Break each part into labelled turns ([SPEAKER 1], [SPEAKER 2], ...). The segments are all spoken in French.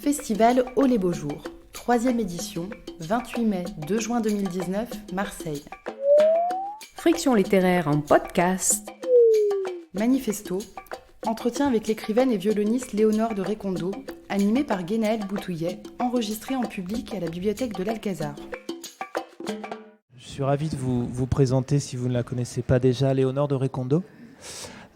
[SPEAKER 1] Festival Haut les Beaux Jours, 3e édition, 28 mai, 2 juin 2019, Marseille.
[SPEAKER 2] Friction littéraire en podcast.
[SPEAKER 1] Manifesto, entretien avec l'écrivaine et violoniste Léonore de Recondo, animé par Guénaëlle Boutouillet, enregistré en public à la bibliothèque de l'Alcazar.
[SPEAKER 3] Je suis ravi de vous présenter, si vous ne la connaissez pas déjà, Léonore de Recondo.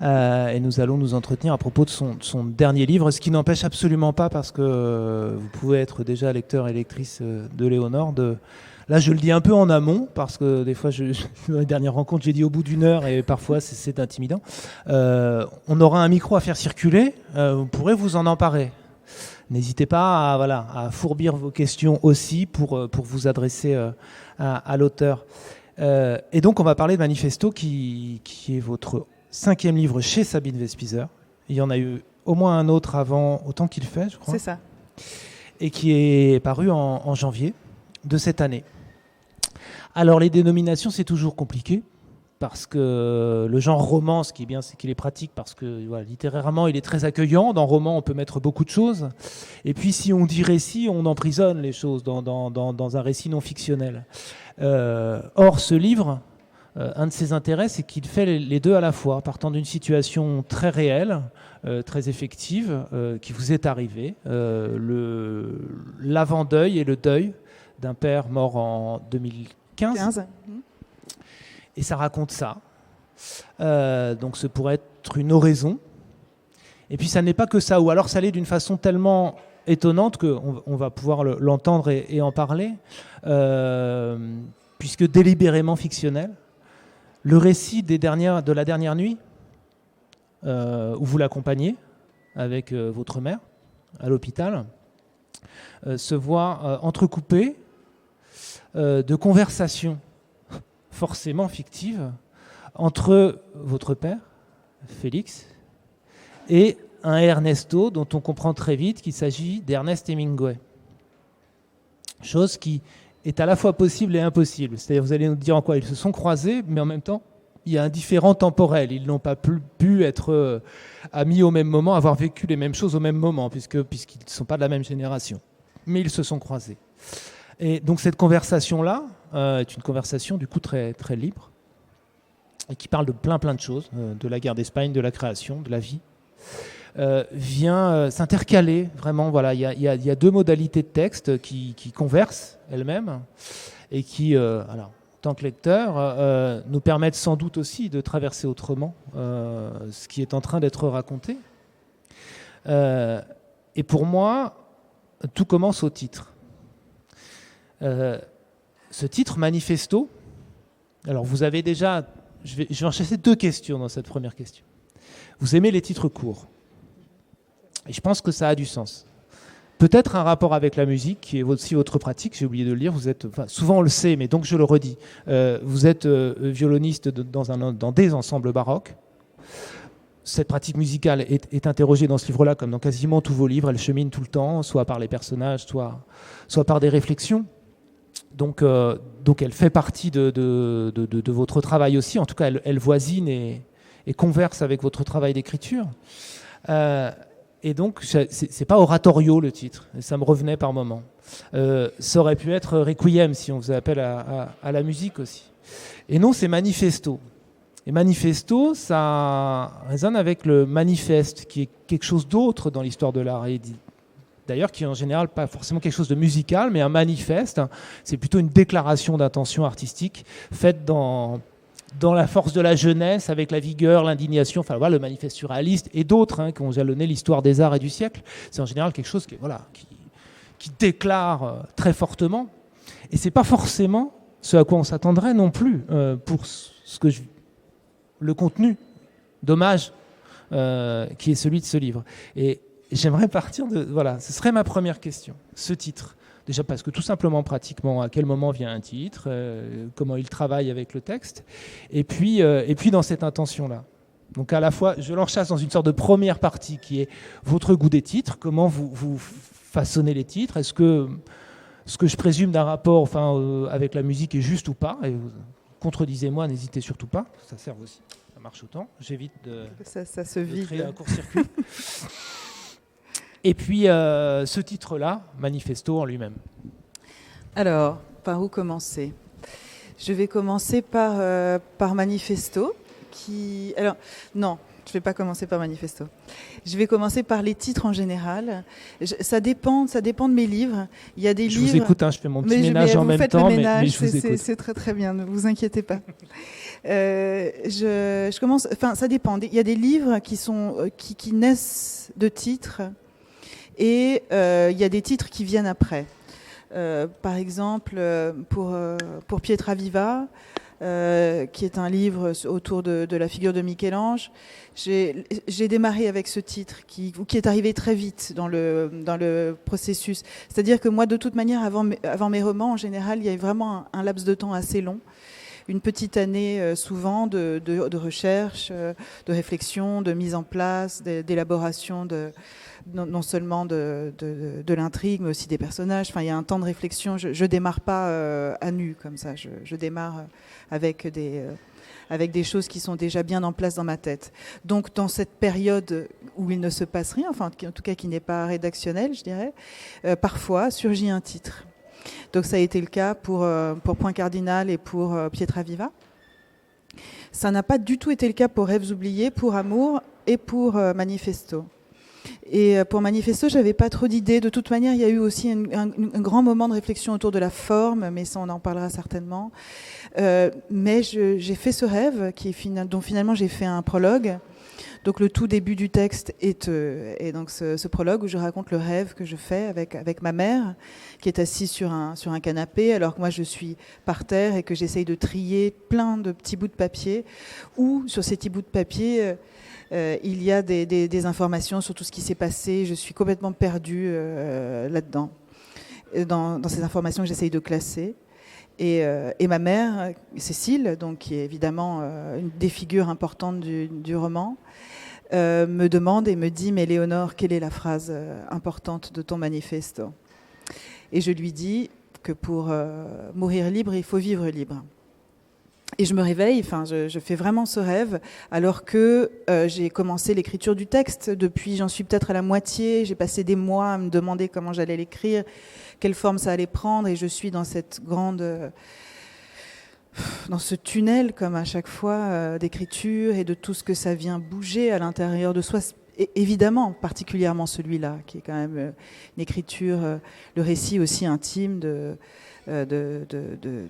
[SPEAKER 3] Et nous allons nous entretenir à propos de son dernier livre, ce qui n'empêche absolument pas, parce que vous pouvez être déjà lecteur et lectrice de Léonore. Là, je le dis un peu en amont, parce que des fois, dans les dernières rencontres, j'ai dit au bout d'une heure, et parfois, c'est intimidant. On aura un micro à faire circuler, vous pourrez vous en emparer. N'hésitez pas à fourbir vos questions aussi pour vous adresser à l'auteur. Et donc, on va parler de Manifesto, qui est votre 5e livre chez Sabine Vespizer. Il y en a eu au moins un autre avant Autant qu'il fait, je crois.
[SPEAKER 1] C'est ça.
[SPEAKER 3] Et qui est paru en janvier de cette année. Alors, les dénominations, c'est toujours compliqué, parce que le genre roman, ce qui est bien, c'est qu'il est pratique, parce que littérairement, il est très accueillant. Dans roman, on peut mettre beaucoup de choses. Et puis, si on dit récit, on emprisonne les choses dans un récit non fictionnel. Or, ce livre, un de ses intérêts, c'est qu'il fait les deux à la fois, partant d'une situation très réelle, très effective, qui vous est arrivée, l'avant-deuil et le deuil d'un père mort en 2015. Et ça raconte ça. Donc ce pourrait être une oraison. Et puis ça n'est pas que ça, ou alors ça l'est d'une façon tellement étonnante qu'on va pouvoir l'entendre et en parler, puisque délibérément fictionnel. Le récit de la dernière nuit, où vous l'accompagnez avec votre mère à l'hôpital, se voit entrecoupé de conversations forcément fictives entre votre père, Félix, et un Ernesto dont on comprend très vite qu'il s'agit d'Ernest Hemingway. Chose qui est à la fois possible et impossible. C'est-à-dire, vous allez nous dire en quoi ils se sont croisés, mais en même temps, il y a un différent temporel. Ils n'ont pas pu être amis au même moment, avoir vécu les mêmes choses au même moment, puisqu'ils ne sont pas de la même génération. Mais ils se sont croisés. Et donc cette conversation-là est une conversation du coup très, très libre, et qui parle de plein de choses, de la guerre d'Espagne, de la création, de la vie. Vient s'intercaler, vraiment, voilà, il y a deux modalités de texte qui conversent elles-mêmes et qui, en tant que lecteur, nous permettent sans doute aussi de traverser autrement ce qui est en train d'être raconté. Et pour moi, tout commence au titre. Ce titre, Manifesto, alors vous avez déjà, je vais enchaîner 2 questions dans cette première question. Vous aimez les titres courts. Et je pense que ça a du sens. Peut-être un rapport avec la musique, qui est aussi votre pratique, j'ai oublié de le dire, souvent on le sait, mais donc je le redis, vous êtes violoniste dans des ensembles baroques. Cette pratique musicale est interrogée dans ce livre-là, comme dans quasiment tous vos livres, elle chemine tout le temps, soit par les personnages, soit par des réflexions. Donc elle fait partie de votre travail aussi, en tout cas elle voisine et converse avec votre travail d'écriture. Et donc, c'est pas oratorio le titre, et ça me revenait par moments. Ça aurait pu être Requiem si on faisait appel à la musique aussi. Et non, c'est Manifesto. Et Manifesto, ça résonne avec le manifeste, qui est quelque chose d'autre dans l'histoire de l'art. Et d'ailleurs, qui est en général pas forcément quelque chose de musical, mais un manifeste, c'est plutôt une déclaration d'intention artistique faite dans la force de la jeunesse, avec la vigueur, l'indignation, enfin voilà, le manifeste surréaliste et d'autres qui ont jalonné l'histoire des arts et du siècle. C'est en général quelque chose qui déclare très fortement. Et c'est pas forcément ce à quoi on s'attendrait non plus pour le contenu d'hommage qui est celui de ce livre. Et j'aimerais partir ce serait ma première question, ce titre. Déjà parce que tout simplement, pratiquement, à quel moment vient un titre, comment il travaille avec le texte, et puis dans cette intention-là. Donc à la fois, je l'enchasse dans une sorte de première partie qui est votre goût des titres, comment vous façonnez les titres, est-ce que ce que je présume d'un rapport avec la musique est juste ou pas, et contredisez-moi, n'hésitez surtout pas, ça sert aussi, ça marche autant, j'évite de
[SPEAKER 1] ça se vide.
[SPEAKER 3] créer un court-circuit. Et puis, ce titre-là, Manifesto en lui-même.
[SPEAKER 4] Alors, par où commencer ? Je vais commencer par Manifesto, qui... Alors, non, je ne vais pas commencer par Manifesto. Je vais commencer par les titres en général. Ça dépend de mes livres. Il y a des livres...
[SPEAKER 3] Je vous écoute, je fais mon petit ménage en même temps, mais je vous écoute.
[SPEAKER 4] C'est très très bien, ne vous inquiétez pas. Je commence... Enfin, ça dépend. Il y a des livres qui naissent de titres et il y a des titres qui viennent après. Par exemple, pour Pietraviva, qui est un livre autour de la figure de Michel-Ange, j'ai démarré avec ce titre qui est arrivé très vite dans le processus. C'est-à-dire que moi, de toute manière, avant mes romans, en général, il y a vraiment un laps de temps assez long. Une petite année souvent de recherche, de réflexion, de mise en place, d'élaboration non seulement de l'intrigue, mais aussi des personnages. Enfin, il y a un temps de réflexion. Je démarre pas à nu comme ça. Je démarre avec des choses qui sont déjà bien en place dans ma tête. Donc, dans cette période où il ne se passe rien, enfin, en tout cas qui n'est pas rédactionnelle, je dirais, parfois surgit un titre. Donc, ça a été le cas pour Point Cardinal et pour Pietraviva. Ça n'a pas du tout été le cas pour Rêves oubliés, pour Amour et pour Manifesto. Et pour Manifesto, j'avais pas trop d'idées. De toute manière, il y a eu aussi un grand moment de réflexion autour de la forme, mais ça, on en parlera certainement. Mais j'ai fait ce rêve, dont finalement j'ai fait un prologue. Donc le tout début du texte est donc ce prologue où je raconte le rêve que je fais avec ma mère, qui est assise sur un canapé, alors que moi je suis par terre et que j'essaye de trier plein de petits bouts de papier, où sur ces petits bouts de papier... il y a des informations sur tout ce qui s'est passé. Je suis complètement perdue là-dedans, dans ces informations que j'essaye de classer. Et ma mère, Cécile, donc, qui est évidemment une des figures importantes du roman, me demande et me dit « Mais Léonore, quelle est la phrase importante de ton manifesto ?» Et je lui dis que pour mourir libre, il faut vivre libre. Et je me réveille, enfin, je fais vraiment ce rêve, alors que j'ai commencé l'écriture du texte. Depuis, j'en suis peut-être à la moitié. J'ai passé des mois à me demander comment j'allais l'écrire, quelle forme ça allait prendre, et je suis dans dans ce tunnel, comme à chaque fois, d'écriture et de tout ce que ça vient bouger à l'intérieur de soi. Et évidemment, particulièrement celui-là, qui est quand même une écriture, le récit aussi intime de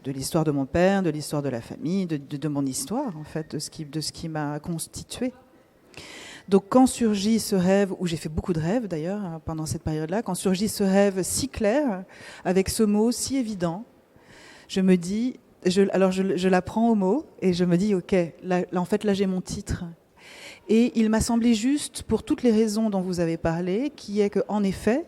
[SPEAKER 4] l'histoire de mon père, de l'histoire de la famille, de mon histoire, en fait, de ce qui m'a constituée. Donc quand surgit ce rêve, où j'ai fait beaucoup de rêves d'ailleurs pendant cette période-là, quand surgit ce rêve si clair, avec ce mot si évident, je me dis, je l'apprends au mot, et je me dis, ok, là en fait, là j'ai mon titre. Et il m'a semblé juste, pour toutes les raisons dont vous avez parlé, qui est qu'en effet,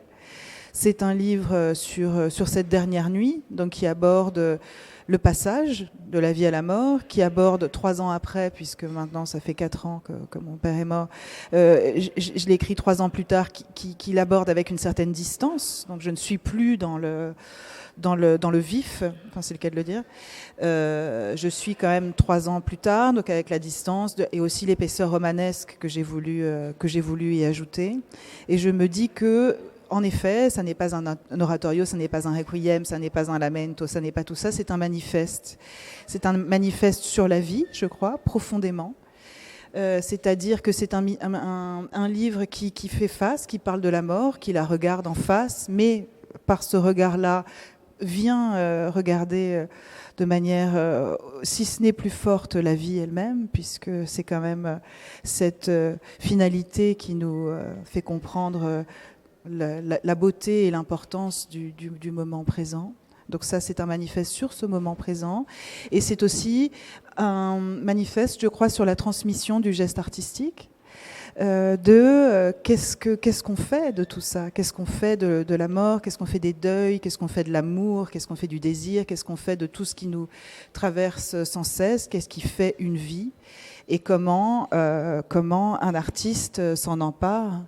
[SPEAKER 4] c'est un livre sur cette dernière nuit, donc qui aborde le passage de la vie à la mort, qui aborde 3 ans après, puisque maintenant ça fait 4 ans que mon père est mort. Je l'ai écrit 3 ans plus tard, qui l'aborde avec une certaine distance. Donc je ne suis plus dans le vif, enfin c'est le cas de le dire. Je suis quand même 3 ans plus tard, donc avec la distance et aussi l'épaisseur romanesque que j'ai voulu y ajouter. Et je me dis que, en effet, ça n'est pas un oratorio, ça n'est pas un requiem, ça n'est pas un lamento, ça n'est pas tout ça, c'est un manifeste. C'est un manifeste sur la vie, je crois, profondément. C'est-à-dire que c'est un livre qui fait face, qui parle de la mort, qui la regarde en face, mais par ce regard-là, vient regarder de manière, si ce n'est plus forte, la vie elle-même, puisque c'est quand même cette finalité qui nous fait comprendre la beauté et l'importance du moment présent. Donc ça, c'est un manifeste sur ce moment présent. Et c'est aussi un manifeste, je crois, sur la transmission du geste artistique. Qu'est-ce qu'on fait de tout ça, qu'est-ce qu'on fait de la mort, qu'est-ce qu'on fait des deuils, qu'est-ce qu'on fait de l'amour, qu'est-ce qu'on fait du désir, qu'est-ce qu'on fait de tout ce qui nous traverse sans cesse, qu'est-ce qui fait une vie, et comment un artiste s'en empare,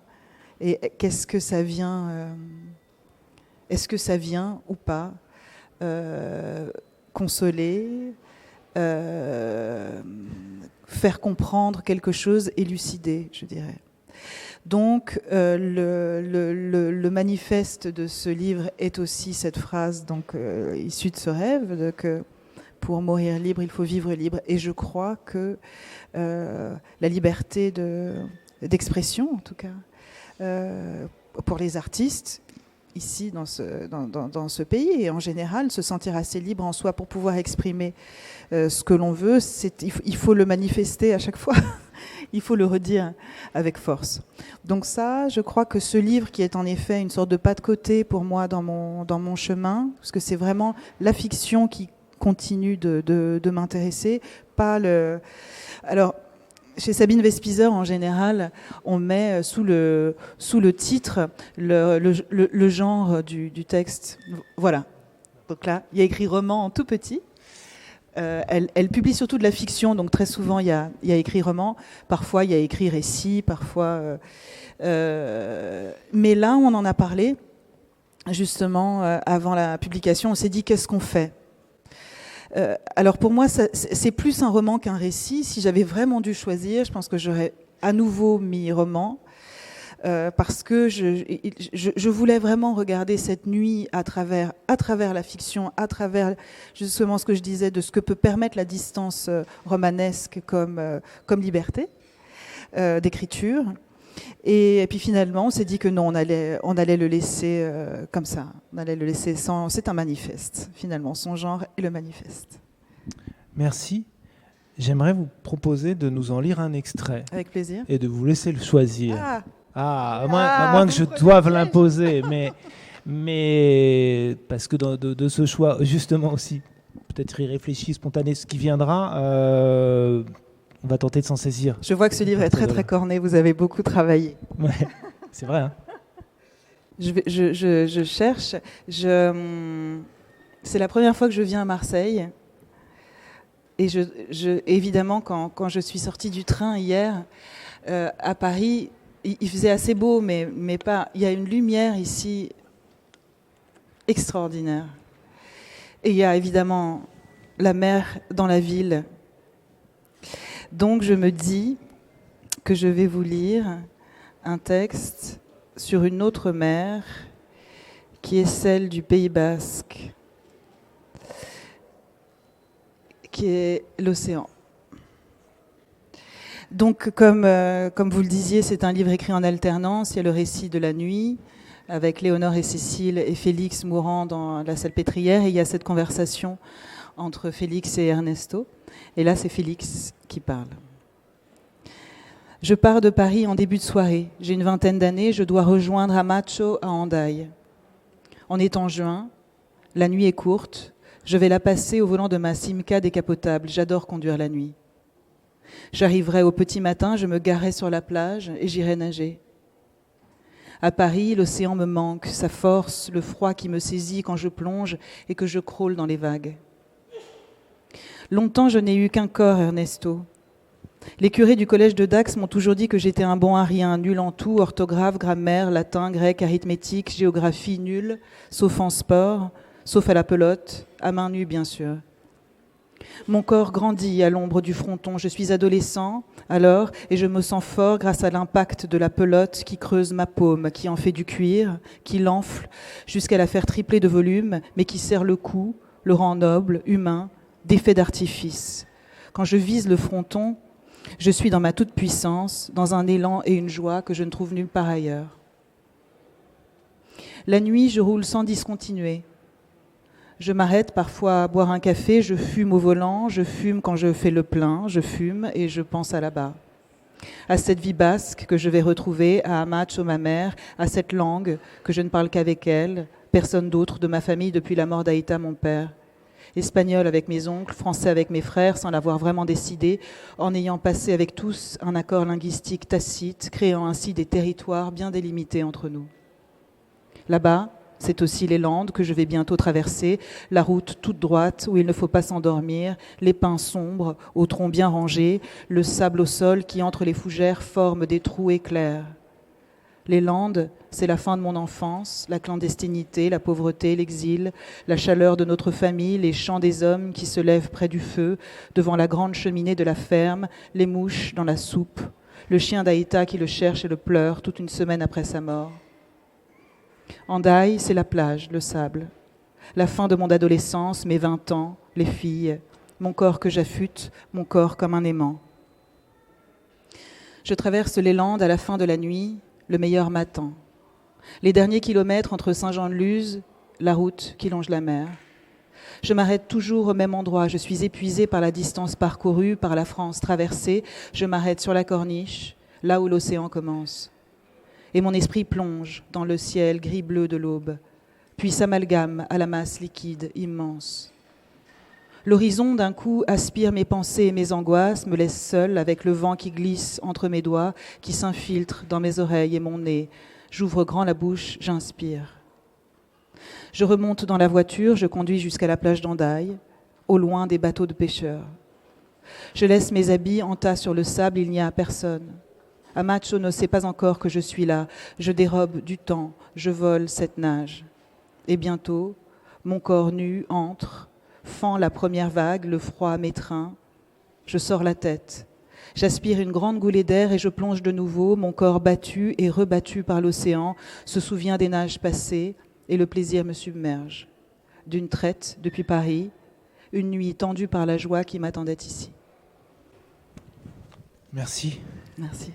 [SPEAKER 4] et qu'est-ce que ça vient, est-ce que ça vient ou pas consoler, faire comprendre quelque chose, élucider, je dirais. Donc, le manifeste de ce livre est aussi cette phrase issue de ce rêve, que pour mourir libre, il faut vivre libre. Et je crois que la liberté d'expression, en tout cas, pour les artistes, ici dans ce pays, et en général, se sentir assez libre en soi pour pouvoir exprimer ce que l'on veut, il faut le manifester à chaque fois. Il faut le redire avec force. Donc ça, je crois que ce livre, qui est en effet une sorte de pas de côté pour moi dans mon chemin, parce que c'est vraiment la fiction qui continue de m'intéresser, pas le... Alors, chez Sabine Vespizer, en général, on met sous le titre le genre du texte. Voilà. Donc là, il y a écrit roman en tout petit. Elle publie surtout de la fiction, donc très souvent il y a écrit roman, parfois il y a écrit récit, parfois... mais là, on en a parlé, justement, avant la publication, on s'est dit qu'est-ce qu'on fait ? Alors pour moi, c'est plus un roman qu'un récit. Si j'avais vraiment dû choisir, je pense que j'aurais à nouveau mis roman, parce que je voulais vraiment regarder cette nuit à travers la fiction, à travers justement ce que je disais de ce que peut permettre la distance romanesque comme liberté d'écriture. Et puis finalement, on s'est dit que non, on allait le laisser comme ça. On allait le laisser sans... C'est un manifeste, finalement. Son genre est le manifeste.
[SPEAKER 3] Merci. J'aimerais vous proposer de nous en lire un extrait.
[SPEAKER 4] Avec plaisir.
[SPEAKER 3] Et de vous laisser le choisir. À
[SPEAKER 4] Ah,
[SPEAKER 3] moins que je doive l'imposer. Mais parce que de ce choix, justement aussi, peut-être irréfléchi, spontané, ce qui viendra... on va tenter de s'en saisir.
[SPEAKER 4] Je vois que ce livre est très très corné, vous avez beaucoup travaillé.
[SPEAKER 3] Ouais, c'est vrai. Hein.
[SPEAKER 4] Je cherche. C'est la première fois que je viens à Marseille. Et évidemment, quand je suis sortie du train hier, à Paris, il faisait assez beau, mais pas. Il y a une lumière ici extraordinaire. Et il y a évidemment la mer dans la ville. Donc je me dis que je vais vous lire un texte sur une autre mer qui est celle du Pays Basque, qui est l'océan. Donc comme vous le disiez, c'est un livre écrit en alternance. Il y a le récit de la nuit avec Léonore et Cécile et Félix mourant dans la Salpêtrière, et il y a cette conversation entre Félix et Ernesto. Et là, c'est Félix qui parle. Je pars de Paris en début de soirée. J'ai une vingtaine d'années. Je dois rejoindre Amacho à Hendaye. On est en juin. La nuit est courte. Je vais la passer au volant de ma Simca décapotable. J'adore conduire la nuit. J'arriverai au petit matin. Je me garerai sur la plage et j'irai nager. À Paris, l'océan me manque. Sa force, le froid qui me saisit quand je plonge et que je crôle dans les vagues. Longtemps, je n'ai eu qu'un corps, Ernesto. Les curés du collège de Dax m'ont toujours dit que j'étais un bon à rien, nul en tout, orthographe, grammaire, latin, grec, arithmétique, géographie, nul, sauf en sport, sauf à la pelote, à main nue, bien sûr. Mon corps grandit à l'ombre du fronton. Je suis adolescent, alors, et je me sens fort grâce à l'impact de la pelote qui creuse ma paume, qui en fait du cuir, qui l'enfle jusqu'à la faire tripler de volume, mais qui serre le cou, le rend noble, humain, d'effet d'artifice. Quand je vise le fronton, je suis dans ma toute-puissance, dans un élan et une joie que je ne trouve nulle part ailleurs. La nuit, je roule sans discontinuer. Je m'arrête parfois à boire un café, je fume au volant, je fume quand je fais le plein, je fume et je pense à là-bas. À cette vie basque que je vais retrouver, à Amacho, ma mère, à cette langue que je ne parle qu'avec elle, personne d'autre de ma famille depuis la mort d'Aïta, mon père. Espagnol avec mes oncles, français avec mes frères, sans l'avoir vraiment décidé, en ayant passé avec tous un accord linguistique tacite, créant ainsi des territoires bien délimités entre nous. Là-bas, c'est aussi les Landes que je vais bientôt traverser, la route toute droite où il ne faut pas s'endormir, les pins sombres, aux troncs bien rangés, le sable au sol qui entre les fougères forme des trous éclairs. Les Landes, c'est la fin de mon enfance, la clandestinité, la pauvreté, l'exil, la chaleur de notre famille, les chants des hommes qui se lèvent près du feu, devant la grande cheminée de la ferme, les mouches dans la soupe, le chien d'Aïta qui le cherche et le pleure toute une semaine après sa mort. Hendaye, c'est la plage, le sable. La fin de mon adolescence, mes 20 ans, les filles, mon corps que j'affûte, mon corps comme un aimant. Je traverse les Landes à la fin de la nuit, le meilleur matin. Les derniers kilomètres entre Saint-Jean-de-Luz, la route qui longe la mer. Je m'arrête toujours au même endroit. Je suis épuisée par la distance parcourue, par la France traversée. Je m'arrête sur la corniche, là où l'océan commence. Et mon esprit plonge dans le ciel gris-bleu de l'aube, puis s'amalgame à la masse liquide immense. L'horizon, d'un coup, aspire mes pensées et mes angoisses, me laisse seule avec le vent qui glisse entre mes doigts, qui s'infiltre dans mes oreilles et mon nez. J'ouvre grand la bouche, j'inspire. Je remonte dans la voiture, je conduis jusqu'à la plage d'Hendaye, au loin des bateaux de pêcheurs. Je laisse mes habits en tas sur le sable, il n'y a personne. Amacho ne sait pas encore que je suis là. Je dérobe du temps, je vole cette nage. Et bientôt, mon corps nu entre, fend la première vague, le froid m'étreint. Je sors la tête. J'aspire une grande goulée d'air et je plonge de nouveau. Mon corps battu et rebattu par l'océan se souvient des nages passées et le plaisir me submerge. D'une traite depuis Paris, une nuit tendue par la joie qui m'attendait ici.
[SPEAKER 3] Merci.
[SPEAKER 4] Merci.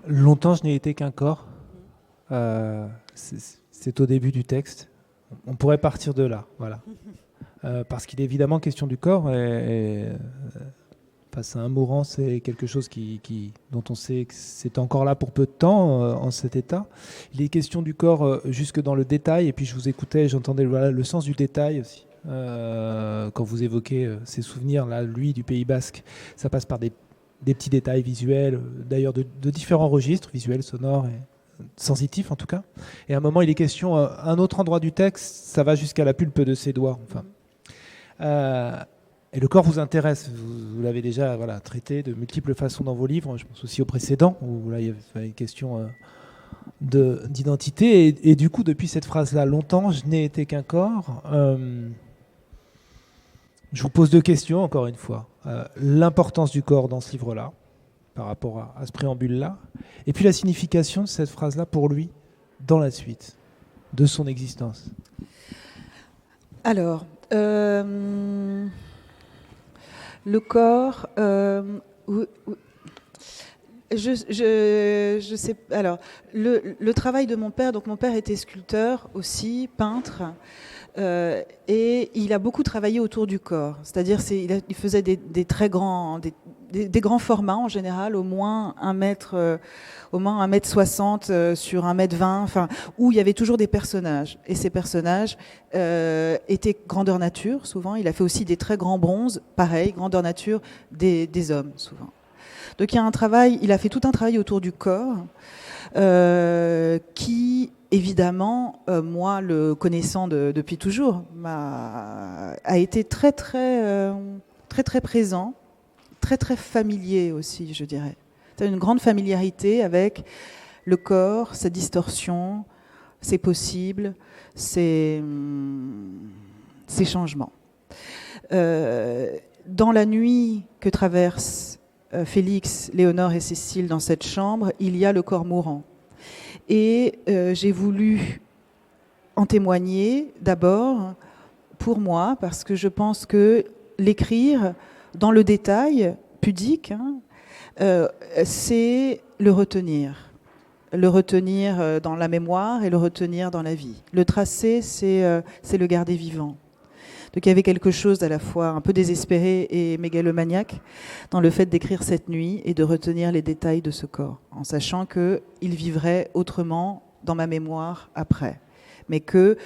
[SPEAKER 3] Longtemps, je n'ai été qu'un corps. C'est au début du texte. On pourrait partir de là, voilà. Parce qu'il est évidemment question du corps et face à un mourant, c'est quelque chose dont on sait que c'est encore là pour peu de temps, en cet état. Il est question du corps jusque dans le détail, et puis je vous écoutais, j'entendais le sens du détail aussi. Quand vous évoquez ces souvenirs, là, lui, du Pays Basque, ça passe par des petits détails visuels, d'ailleurs de différents registres, visuels, sonores et sensitifs en tout cas. Et à un moment, il est question, à un autre endroit du texte, ça va jusqu'à la pulpe de ses doigts. Enfin. Et le corps vous intéresse, vous l'avez déjà traité de multiples façons dans vos livres, je pense aussi au précédent, où là il y avait une question d'identité. Et du coup, depuis cette phrase-là, longtemps, je n'ai été qu'un corps. Je vous pose deux questions, encore une fois. L'importance du corps dans ce livre-là, par rapport à ce préambule-là, et puis la signification de cette phrase-là pour lui, dans la suite de son existence.
[SPEAKER 4] Alors, le corps, je sais. Alors, le travail de mon père. Donc, mon père était sculpteur aussi, peintre, et il a beaucoup travaillé autour du corps. C'est-à-dire, il faisait des très grands, des grands formats en général, au moins 1m60 sur 1m20, enfin, où il y avait toujours des personnages. Et ces personnages étaient grandeur nature, souvent. Il a fait aussi des très grands bronzes, pareil, grandeur nature des hommes, souvent. Donc il a fait tout un travail autour du corps qui, évidemment, moi, le connaissant depuis toujours, a été très présent, très familier aussi, je dirais. C'est une grande familiarité avec le corps, sa distorsion, ses possibles, ses changements. Dans la nuit que traversent Félix, Léonore et Cécile dans cette chambre, il y a le corps mourant. Et j'ai voulu en témoigner d'abord pour moi, parce que je pense que l'écrire dans le détail pudique, c'est le retenir dans la mémoire et le retenir dans la vie. Le tracer, c'est le garder vivant. Donc il y avait quelque chose à la fois un peu désespéré et mégalomaniaque dans le fait d'écrire cette nuit et de retenir les détails de ce corps, en sachant qu'il vivrait autrement dans ma mémoire après. Mais que,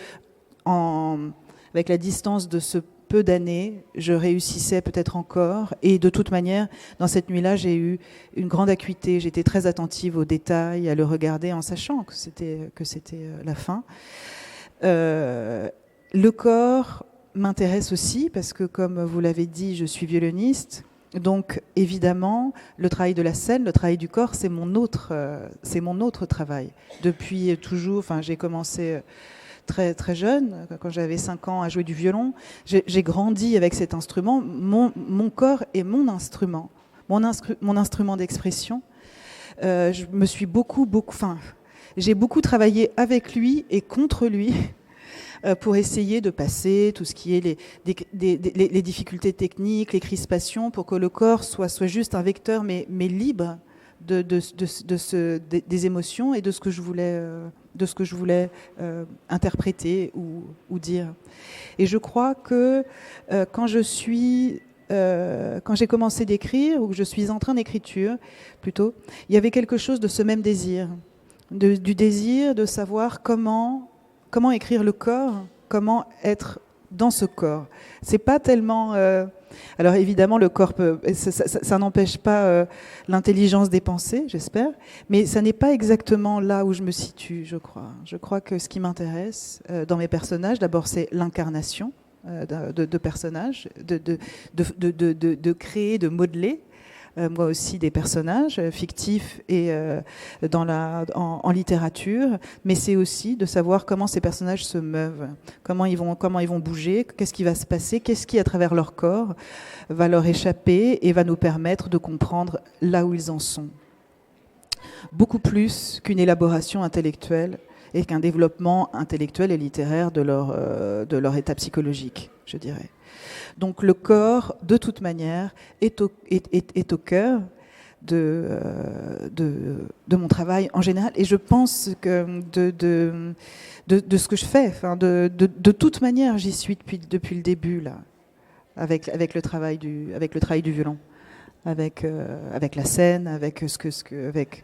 [SPEAKER 4] avec la distance de ce peu d'années, je réussissais peut-être encore. Et de toute manière, dans cette nuit-là, j'ai eu une grande acuité. J'étais très attentive aux détails, à le regarder en sachant que c'était la fin. Le corps m'intéresse aussi parce que, comme vous l'avez dit, je suis violoniste. Donc, évidemment, le travail de la scène, le travail du corps, c'est mon autre travail. Depuis toujours, enfin, j'ai commencé très, très jeune, quand j'avais 5 ans, à jouer du violon. J'ai grandi avec cet instrument. Mon corps est mon instrument, mon instrument d'expression. je me suis j'ai beaucoup travaillé avec lui et contre lui pour essayer de passer tout ce qui est les difficultés techniques, les crispations, pour que le corps soit juste un vecteur, mais libre des émotions et de ce que je voulais interpréter ou dire. Et je crois que quand j'ai commencé d'écrire, ou que je suis en train d'écriture plutôt, il y avait quelque chose de ce même désir, du désir de savoir comment écrire le corps, comment être dans ce corps. C'est pas tellement... Alors évidemment, le corps, ça n'empêche pas l'intelligence des pensées, j'espère, mais ça n'est pas exactement là où je me situe, je crois. Je crois que ce qui m'intéresse dans mes personnages, d'abord, c'est l'incarnation de personnages, de créer, de modeler. Moi aussi des personnages fictifs et en littérature, mais c'est aussi de savoir comment ces personnages se meuvent, comment ils vont bouger, qu'est-ce qui va se passer, qu'est-ce qui à travers leur corps va leur échapper et va nous permettre de comprendre là où ils en sont. Beaucoup plus qu'une élaboration intellectuelle et qu'un développement intellectuel et littéraire de leur état psychologique, je dirais. Donc le corps, de toute manière, est au cœur de mon travail en général. Et je pense que de ce que je fais, de toute manière, j'y suis depuis le début, là, avec le travail du violon, avec la scène, avec avec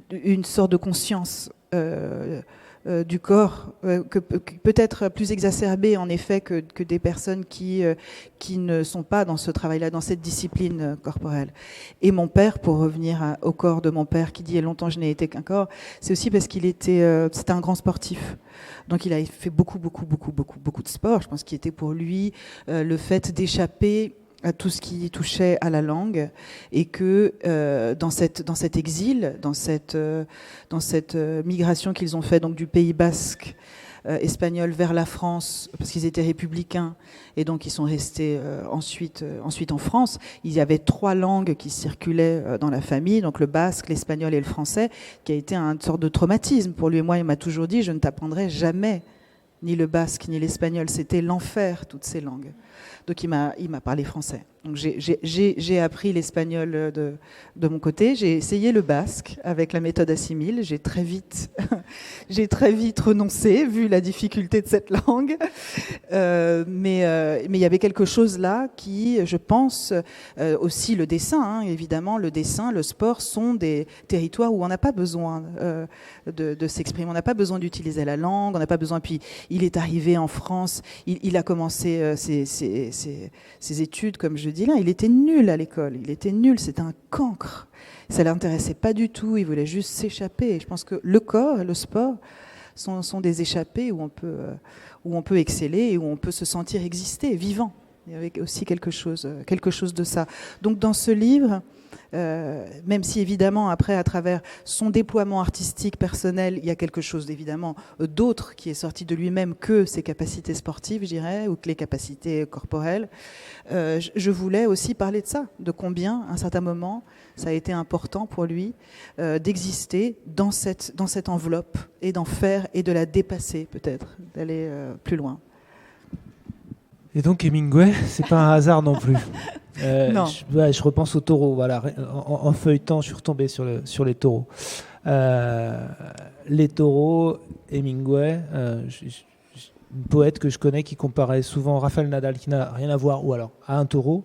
[SPEAKER 4] une sorte de conscience du corps, que peut-être plus exacerbée en effet que des personnes qui ne sont pas dans ce travail-là, dans cette discipline corporelle. Et mon père, pour revenir au corps de mon père, qui dit « longtemps je n'ai été qu'un corps », c'est aussi parce c'était un grand sportif. Donc il a fait beaucoup de sport. Je pense qu'il était pour lui le fait d'échapper à tout ce qui touchait à la langue, et que dans cet exil, dans cette migration qu'ils ont fait donc du Pays basque espagnol vers la France, parce qu'ils étaient républicains, et donc ils sont restés ensuite en France. Il y avait 3 langues qui circulaient dans la famille, donc le basque, l'espagnol et le français, qui a été une sorte de traumatisme pour lui. Et moi, il m'a toujours dit « je ne t'apprendrai jamais ni le basque ni l'espagnol, c'était l'enfer, toutes ces langues ». Donc il m'a parlé français. Donc j'ai appris l'espagnol de mon côté. J'ai essayé le basque avec la méthode Assimil. J'ai très vite renoncé vu la difficulté de cette langue. Mais il y avait quelque chose là qui, je pense, aussi le dessin. Évidemment, le dessin, le sport sont des territoires où on n'a pas besoin de s'exprimer. On n'a pas besoin d'utiliser la langue. On n'a pas besoin. Puis il est arrivé en France. Il a commencé ses études, comme je dis là. Il était nul à l'école. Il était nul. C'était un cancre. Ça l'intéressait pas du tout. Il voulait juste s'échapper. Et je pense que le corps et le sport sont des échappées où on peut exceller et où on peut se sentir exister, vivant. Il y avait aussi quelque chose de ça. Donc dans ce livre, même si évidemment après à travers son déploiement artistique personnel, il y a quelque chose évidemment d'autre qui est sorti de lui-même que ses capacités sportives, je dirais, ou que les capacités corporelles, je voulais aussi parler de ça, de combien à un certain moment ça a été important pour lui d'exister dans cette enveloppe et d'en faire et de la dépasser peut-être, d'aller plus loin.
[SPEAKER 3] Et donc Hemingway, c'est pas un hasard non plus.
[SPEAKER 4] Non.
[SPEAKER 3] Je repense aux taureaux. Voilà, en feuilletant, je suis retombé sur les taureaux. Les taureaux, Hemingway, une poète que je connais qui comparait souvent Rafael Nadal, qui n'a rien à voir, ou alors à un taureau.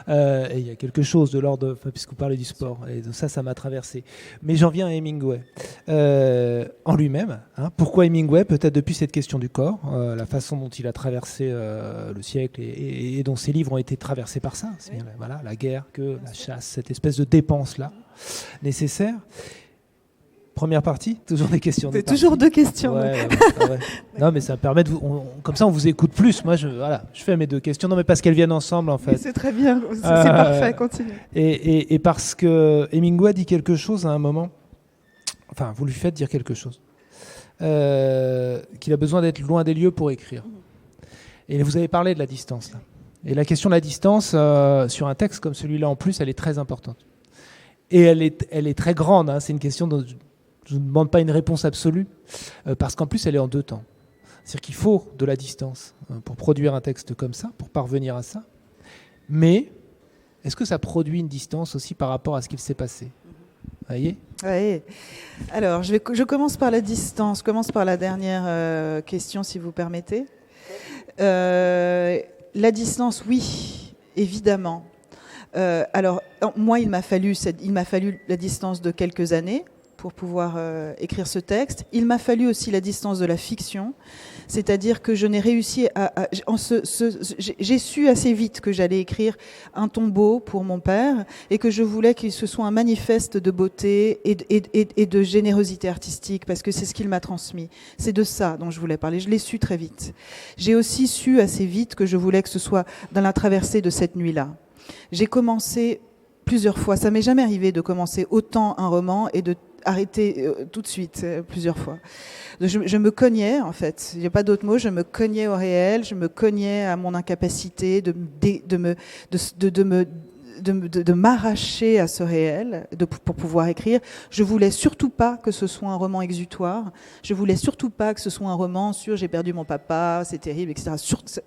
[SPEAKER 3] Et il y a quelque chose de l'ordre, puisque vous parlez du sport, et ça m'a traversé. Mais j'en viens à Hemingway. En lui-même, pourquoi Hemingway ? Peut-être depuis cette question du corps, la façon dont il a traversé le siècle et dont ses livres ont été traversés par ça. C'est bien, voilà, la guerre, la chasse, cette espèce de dépense-là nécessaire. Première partie, toujours des questions.
[SPEAKER 4] C'est toujours 2 questions.
[SPEAKER 3] Ouais. Non, mais ça me permet comme ça, on vous écoute plus. Moi, je fais mes 2 questions. Non, mais parce qu'elles viennent ensemble, en fait.
[SPEAKER 4] C'est très bien. C'est parfait. Continue.
[SPEAKER 3] Et parce que Hemingway dit quelque chose à un moment. Enfin, vous lui faites dire quelque chose. Qu'il a besoin d'être loin des lieux pour écrire. Et vous avez parlé de la distance. Là. Et la question de la distance, sur un texte comme celui-là, en plus, elle est très importante. Et elle est très grande, hein. C'est une question dont je ne demande pas une réponse absolue, parce qu'en plus elle est en 2 temps. C'est-à-dire qu'il faut de la distance pour produire un texte comme ça, pour parvenir à ça. Mais est-ce que ça produit une distance aussi par rapport à ce qu'il s'est passé ? Vous voyez ?
[SPEAKER 4] Oui. Alors, je commence par la distance. Je commence par la dernière question, si vous permettez. La distance, oui, évidemment. Alors, moi, il m'a fallu la distance de quelques années pour pouvoir écrire ce texte. Il m'a fallu aussi la distance de la fiction, c'est-à-dire que je n'ai réussi j'ai su assez vite que j'allais écrire un tombeau pour mon père et que je voulais qu'il se soit un manifeste de beauté et de générosité artistique, parce que c'est ce qu'il m'a transmis. C'est de ça dont je voulais parler. Je l'ai su très vite. J'ai aussi su assez vite que je voulais que ce soit dans la traversée de cette nuit-là. J'ai commencé plusieurs fois. Ça m'est jamais arrivé de commencer autant un roman et de arrêter tout de suite, plusieurs fois. Je me cognais, en fait. Il n'y a pas d'autre mot. Je me cognais au réel. Je me cognais à mon incapacité de m'arracher à ce réel pour pouvoir écrire. Je voulais surtout pas que ce soit un roman exutoire. Je voulais surtout pas que ce soit un roman sur j'ai perdu mon papa, c'est terrible, etc.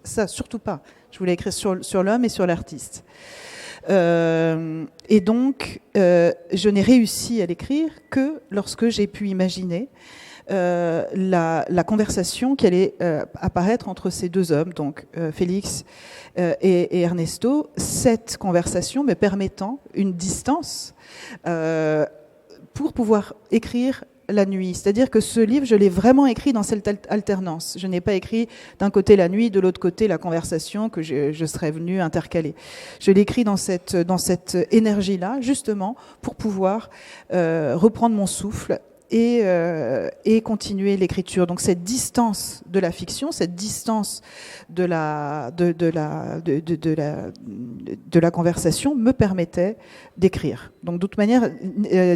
[SPEAKER 4] Ça, surtout pas. Je voulais écrire sur l'homme et sur l'artiste. Et donc, je n'ai réussi à l'écrire que lorsque j'ai pu imaginer la conversation qui allait apparaître entre ces 2 hommes, donc Félix et Ernesto, cette conversation me permettant une distance pour pouvoir écrire la nuit. C'est-à-dire que ce livre, je l'ai vraiment écrit dans cette alternance. Je n'ai pas écrit d'un côté la nuit, de l'autre côté la conversation que je serais venue intercaler. Je l'ai écrit dans cette énergie-là, justement, pour pouvoir reprendre mon souffle et continuer l'écriture. Donc cette distance de la fiction, cette distance de la conversation me permettait d'écrire. Donc de toute manière,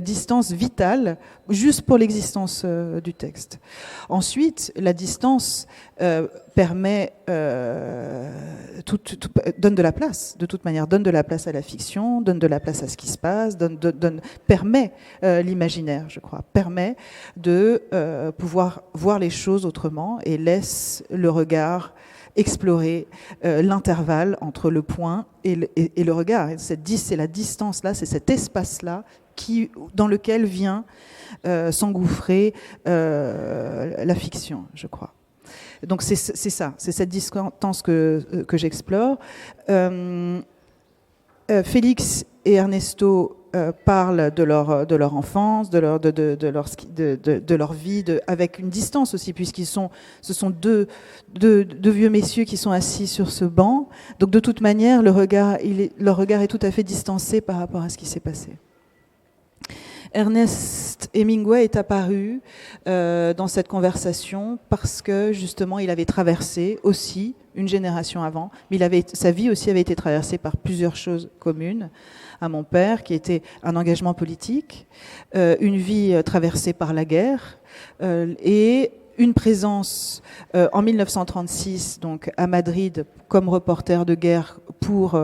[SPEAKER 4] distance vitale, juste pour l'existence du texte. Ensuite, la distance permet, donne de la place, de toute manière, donne de la place à la fiction, donne de la place à ce qui se passe, permet l'imaginaire, je crois, permet de pouvoir voir les choses autrement et laisse le regard explorer l'intervalle entre le point et le regard. C'est la distance-là, c'est cet espace-là dans lequel vient s'engouffrer la fiction, je crois. Donc c'est ça, c'est cette distance que j'explore. Félix et Ernesto parlent de leur enfance, de leur vie, avec une distance aussi, ce sont deux vieux messieurs qui sont assis sur ce banc. Donc de toute manière, leur regard est tout à fait distancé par rapport à ce qui s'est passé. Ernest Hemingway est apparu dans cette conversation parce que justement il avait traversé aussi une génération avant, mais sa vie aussi avait été traversée par plusieurs choses communes à mon père, qui était un engagement politique, une vie traversée par la guerre et une présence en 1936 donc à Madrid comme reporter de guerre pour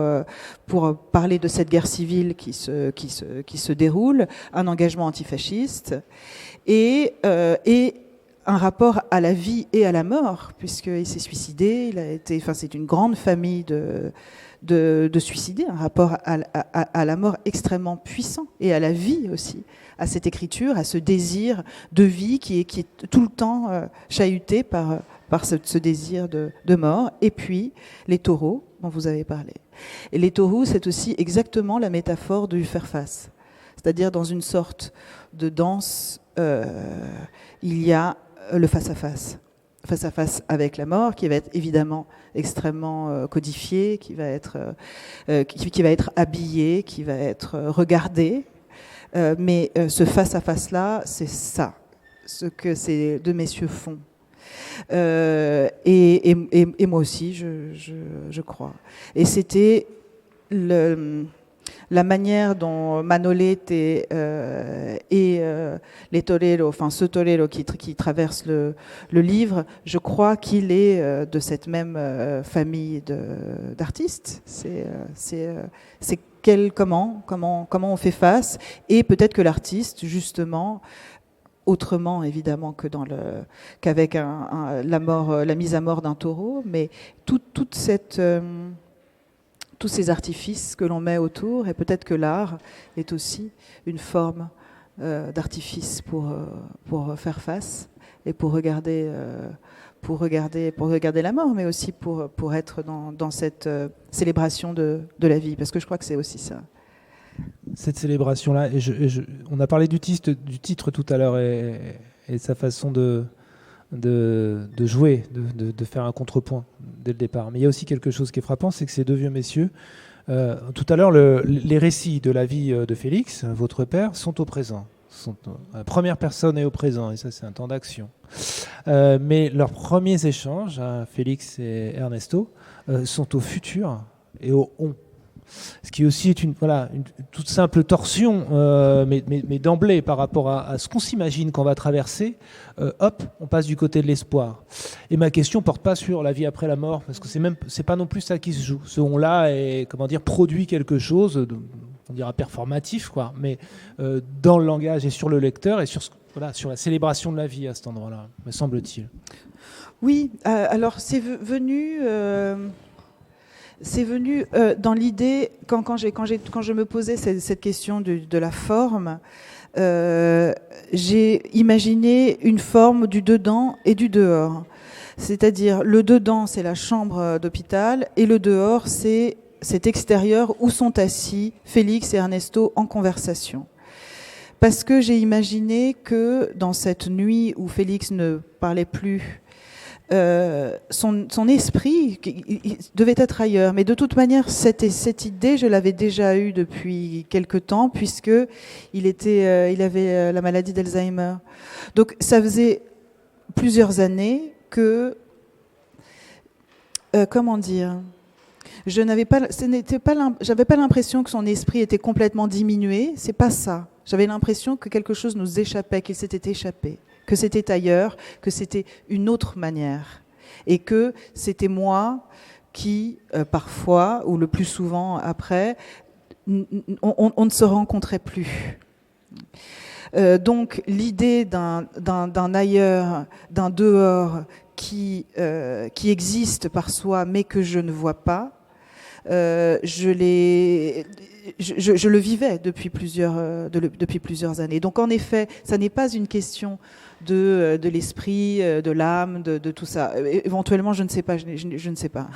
[SPEAKER 4] parler de cette guerre civile qui se déroule, un engagement antifasciste et un rapport à la vie et à la mort, puisqu'il s'est suicidé. C'est une grande famille de suicidés, un rapport à la mort extrêmement puissant et à la vie aussi, à cette écriture, à ce désir de vie qui est tout le temps chahuté par ce désir de mort. Et puis les taureaux dont vous avez parlé. Et les taureaux, c'est aussi exactement la métaphore du faire face. C'est-à-dire dans une sorte de danse, il y a le face-à-face avec la mort, qui va être évidemment extrêmement codifié, qui va être habillé, qui va être regardé. Mais ce face-à-face-là, c'est ça, ce que ces 2 messieurs font. Et moi aussi, je crois. Et c'était la manière dont Manolete et les toreros, enfin ce torero qui traverse le livre, je crois qu'il est de cette même famille d'artistes. C'est comment on fait face, et peut-être que l'artiste, justement, autrement évidemment qu'avec la mise à mort d'un taureau, mais toute cette tous ces artifices que l'on met autour, et peut-être que l'art est aussi une forme d'artifice pour faire face et pour regarder la mort, mais aussi pour être dans cette célébration de la vie, parce que je crois que c'est aussi ça.
[SPEAKER 3] Cette célébration-là, on a parlé du titre tout à l'heure et de sa façon de jouer, de faire un contrepoint dès le départ. Mais il y a aussi quelque chose qui est frappant, c'est que ces deux vieux messieurs, tout à l'heure, les récits de la vie de Félix, votre père, sont au présent. La première personne est au présent, et ça c'est un temps d'action. Mais leurs premiers échanges, Félix et Ernesto, sont au futur et au on. Ce qui aussi est une toute simple torsion, mais d'emblée par rapport à ce qu'on s'imagine qu'on va traverser, hop, on passe du côté de l'espoir. Et ma question porte pas sur la vie après la mort, parce que c'est pas non plus ça qui se joue. Ce on-là est, produit quelque chose, on dira performatif, quoi, mais dans le langage et sur le lecteur et sur la célébration de la vie à cet endroit-là, me semble-t-il.
[SPEAKER 4] Oui, alors c'est venu. C'est venu dans l'idée, quand je me posais cette question de la forme, j'ai imaginé une forme du dedans et du dehors. C'est-à-dire, le dedans, c'est la chambre d'hôpital, et le dehors, c'est cet extérieur où sont assis Félix et Ernesto en conversation. Parce que j'ai imaginé que dans cette nuit où Félix ne parlait plus, son esprit il devait être ailleurs, mais de toute manière cette idée je l'avais déjà eue depuis quelque temps, puisque il avait la maladie d'Alzheimer. Donc ça faisait plusieurs années que comment dire, j'avais pas l'impression que son esprit était complètement diminué. C'est pas ça. J'avais l'impression que quelque chose nous échappait, qu'il s'était échappé, que c'était ailleurs, que c'était une autre manière, et que c'était moi qui, parfois, ou le plus souvent après, on ne se rencontrait plus. Donc l'idée d'un ailleurs, d'un dehors qui existe par soi, mais que je ne vois pas, je le vivais depuis plusieurs années. Donc en effet, ça n'est pas une question de l'esprit, de l'âme, de tout ça. Éventuellement, je ne sais pas, je ne sais pas.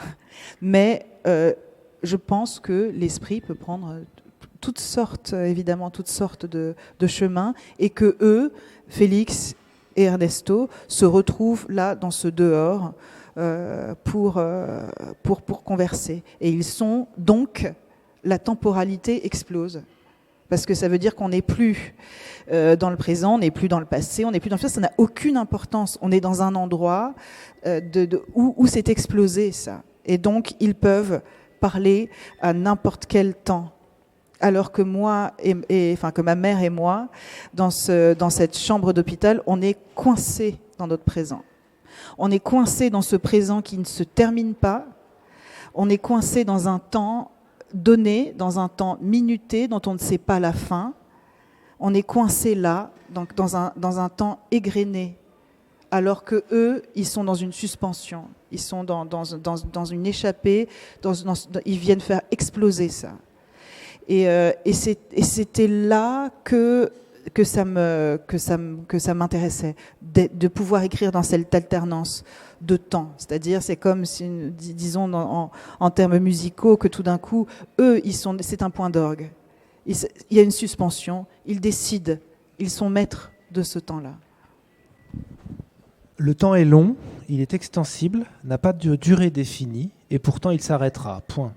[SPEAKER 4] Mais je pense que l'esprit peut prendre toutes sortes de chemins, et que eux, Félix et Ernesto, se retrouvent là dans ce dehors pour converser. Et ils sont donc, la temporalité explose. Parce que ça veut dire qu'on n'est plus dans le présent, on n'est plus dans le passé, on n'est plus dans le futur, ça n'a aucune importance. On est dans un endroit où c'est explosé, ça. Et donc, ils peuvent parler à n'importe quel temps. Alors que moi, que ma mère et moi, dans cette chambre d'hôpital, on est coincés dans notre présent. On est coincés dans ce présent qui ne se termine pas. On est coincés dans un temps donné, dans un temps minuté dont on ne sait pas la fin. On est coincés là, donc dans un temps égrené, alors que eux, ils sont dans une suspension, ils sont dans une échappée, ils viennent faire exploser ça. Et c'était là que ça m'intéressait, de pouvoir écrire dans cette alternance de temps. C'est-à-dire, c'est comme si, disons en termes musicaux, que tout d'un coup, eux, c'est un point d'orgue. Il y a une suspension, ils décident, ils sont maîtres de ce temps-là.
[SPEAKER 3] Le temps est long, il est extensible, n'a pas de durée définie, et pourtant il s'arrêtera, point.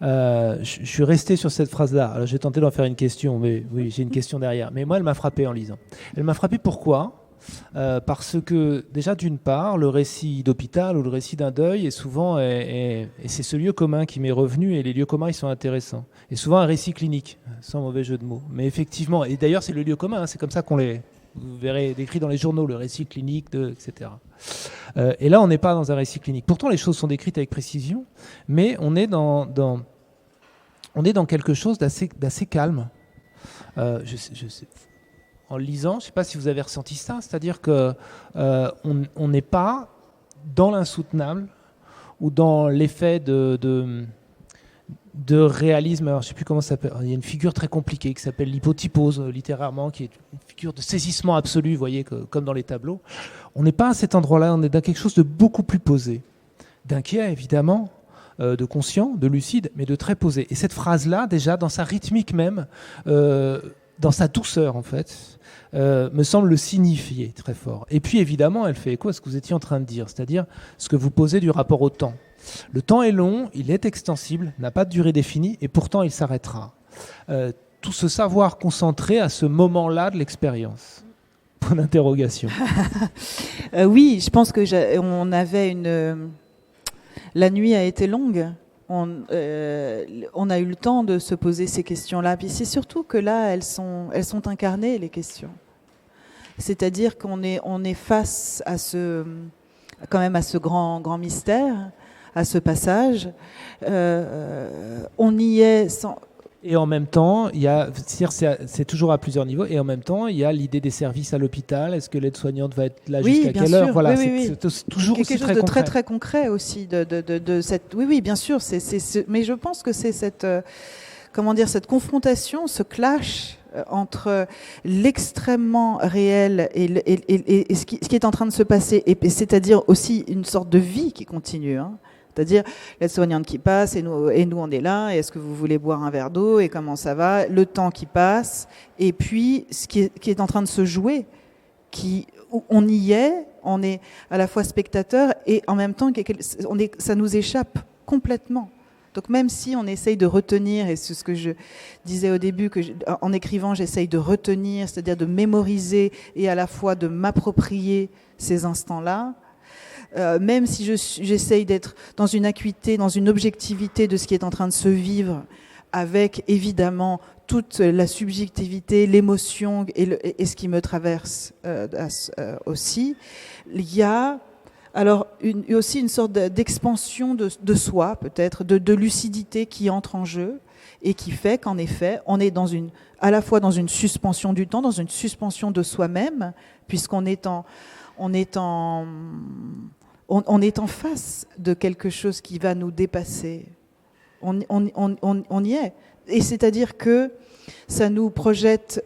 [SPEAKER 3] Je suis resté sur cette phrase-là. Alors j'ai tenté d'en faire une question, mais oui, j'ai une question derrière. Mais moi, elle m'a frappé en lisant. Elle m'a frappé pourquoi ? Parce que déjà, d'une part, le récit d'hôpital ou le récit d'un deuil est souvent, et c'est ce lieu commun qui m'est revenu, et les lieux communs, ils sont intéressants. Et souvent un récit clinique, sans mauvais jeu de mots. Mais effectivement, et d'ailleurs, c'est le lieu commun, hein, c'est comme ça vous verrez décrit dans les journaux, le récit clinique, etc. Et là, on n'est pas dans un récit clinique. Pourtant, les choses sont décrites avec précision, mais on est dans on est dans quelque chose d'assez calme. Je sais, en le lisant, je ne sais pas si vous avez ressenti ça, c'est-à-dire qu'on n'est pas dans l'insoutenable ou dans l'effet de réalisme. Alors, je ne sais plus comment ça s'appelle. Il y a une figure très compliquée qui s'appelle l'hypotypose, littérairement, qui est une figure de saisissement absolu, vous voyez, comme dans les tableaux. On n'est pas à cet endroit-là, on est dans quelque chose de beaucoup plus posé, d'inquiet évidemment, de conscient, de lucide, mais de très posé. Et cette phrase-là, déjà, dans sa rythmique même, dans sa douceur en fait, me semble le signifier très fort. Et puis évidemment, elle fait écho à ce que vous étiez en train de dire, c'est-à-dire ce que vous posez du rapport au temps. Le temps est long, il est extensible, n'a pas de durée définie, et pourtant il s'arrêtera. Tout ce savoir concentré à ce moment-là de l'expérience. Point d'interrogation.
[SPEAKER 4] Oui, je pense que on avait la nuit a été longue. On a eu le temps de se poser ces questions-là. Puis c'est surtout que là, elles sont incarnées, les questions. C'est-à-dire qu'on est face à ce grand mystère, à ce passage. On y est sans...
[SPEAKER 3] Et en même temps, c'est toujours à plusieurs niveaux. Et en même temps, il y a l'idée des services à l'hôpital. Est-ce que l'aide-soignante va être là jusqu'à quelle heure? Voilà, c'est toujours
[SPEAKER 4] quelque
[SPEAKER 3] aussi
[SPEAKER 4] chose
[SPEAKER 3] très
[SPEAKER 4] de
[SPEAKER 3] concret.
[SPEAKER 4] très très concret aussi de cette. Oui, bien sûr. Mais je pense que c'est cette cette confrontation, ce clash entre l'extrêmement réel et ce qui est en train de se passer, et c'est-à-dire aussi une sorte de vie qui continue. Hein. C'est-à-dire l'aide-soignante qui passe et nous on est là, et est-ce que vous voulez boire un verre d'eau et comment ça va, le temps qui passe, et puis ce qui est en train de se jouer, où on y est, on est à la fois spectateur et en même temps ça nous échappe complètement. Donc même si on essaye de retenir, et c'est ce que je disais au début, en écrivant j'essaye de retenir, c'est-à-dire de mémoriser et à la fois de m'approprier ces instants-là, même si j'essaye d'être dans une acuité, dans une objectivité de ce qui est en train de se vivre, avec évidemment toute la subjectivité, l'émotion et ce qui me traverse aussi, il y a alors aussi une sorte d'expansion de soi, peut-être, de lucidité qui entre en jeu et qui fait qu'en effet, on est à la fois dans une suspension du temps, dans une suspension de soi-même, puisqu'on est en face de quelque chose qui va nous dépasser. On y est. Et c'est-à-dire que ça nous projette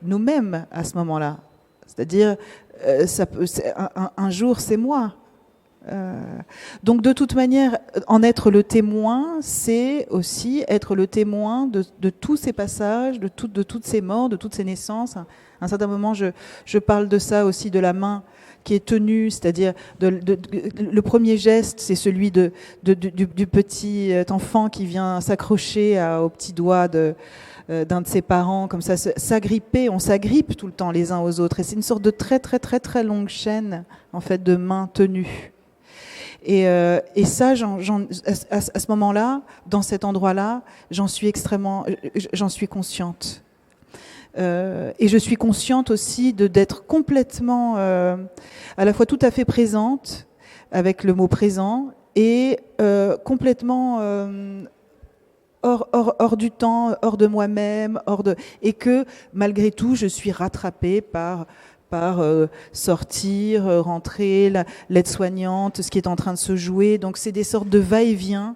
[SPEAKER 4] nous-mêmes à ce moment-là. C'est-à-dire, un jour, c'est moi. Donc, de toute manière, en être le témoin, c'est aussi être le témoin de tous ces passages, de toutes ces morts, de toutes ces naissances. À un certain moment, je parle de ça aussi, de la main qui est tenue, c'est-à-dire le premier geste, c'est celui du petit enfant qui vient s'accrocher au petit doigt d'un de ses parents, comme ça, s'agripper, on s'agrippe tout le temps les uns aux autres, et c'est une sorte de très très très très longue chaîne en fait de mains tenues. Et ça, à ce moment-là, dans cet endroit-là, j'en suis consciente. Et je suis consciente aussi d'être complètement, à la fois tout à fait présente, avec le mot présent, et complètement hors du temps, hors de moi-même, et que malgré tout, je suis rattrapée par sortir, rentrer, l'aide-soignante, ce qui est en train de se jouer. Donc c'est des sortes de va-et-vient